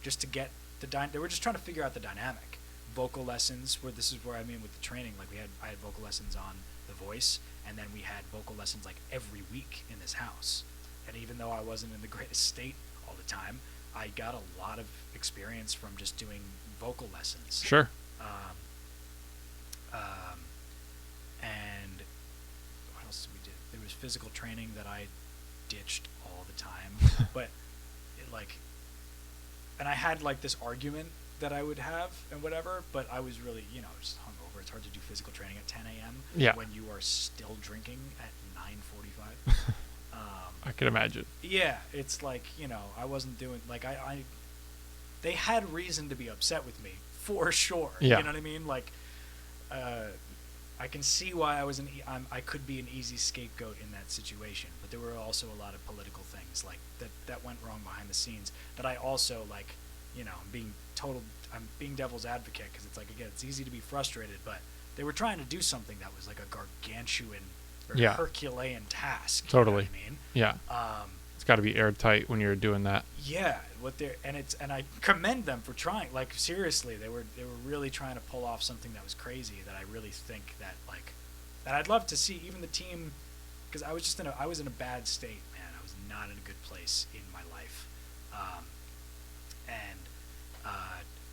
just to get they were just trying to figure out the dynamic. Vocal lessons, this is where I mean with the training, like I had vocal lessons on the voice, and then we had vocal lessons like every week in this house. And even though I wasn't in the greatest state all the time, I got a lot of experience from just doing vocal lessons. Sure. And what else did we do? There was physical training that I ditched all the time, but and I had like this argument that I would have and whatever, but I was really, you know, just hungover. It's hard to do physical training at 10 a.m. Yeah. when you are still drinking at 9:45. I can imagine. Yeah, it's like, you know, I wasn't doing like they had reason to be upset with me for sure. Yeah. You know what I mean? Like, I can see why I could be an easy scapegoat in that situation, but there were also a lot of political things like that went wrong behind the scenes that I also like. You know, I'm being devil's advocate, because it's like, again, it's easy to be frustrated, but they were trying to do something that was like a gargantuan or Yeah. Herculean task. Totally. You know what I mean? Yeah. It's got to be airtight when you're doing that. Yeah, and I commend them for trying. Like, seriously, they were really trying to pull off something that was crazy. That I really think that I'd love to see even the team, because I was in a bad state, man. I was not in a good place in my life, and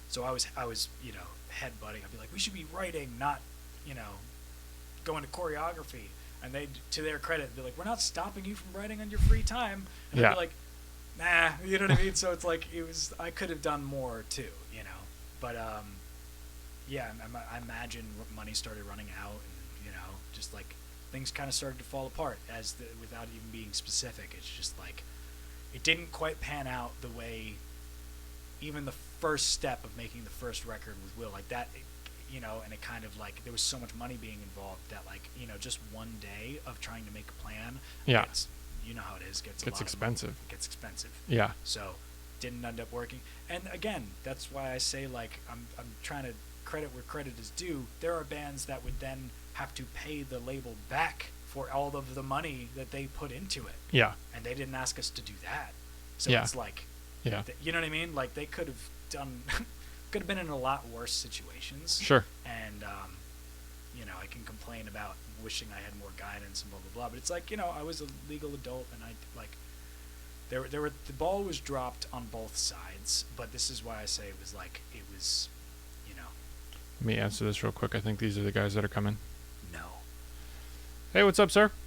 so I was you know, headbutting. I'd be like, we should be writing, not, you know, going to choreography. And they, to their credit, be like, we're not stopping you from writing on your free time. And Yeah. I'd be like, nah, you know what I mean? So it's like, I could have done more too, you know. But, yeah, I imagine money started running out, and, you know, just like things kind of started to fall apart without even being specific. It's just like, it didn't quite pan out the way, even the first step of making the first record with Will, like that, you know, and it kind of like, there was so much money being involved that, like, you know, just one day of trying to make a plan, Yeah. you know how it is, gets expensive. It gets expensive. Yeah. So didn't end up working. And again, that's why I say, like, I'm trying to credit where credit is due. There are bands that would then have to pay the label back for all of the money that they put into it. Yeah. And they didn't ask us to do that. So Yeah. it's like, Yeah. you know what I mean? Like, they could have done, could have been in a lot worse situations. Sure. And, you know, I can complain about wishing I had more guidance and blah, blah, blah. But it's like, you know, I was a legal adult, and I, like, the ball was dropped on both sides. But this is why I say it was like, it was, you know. Let me answer this real quick. I think these are the guys that are coming. No. Hey, what's up, sir?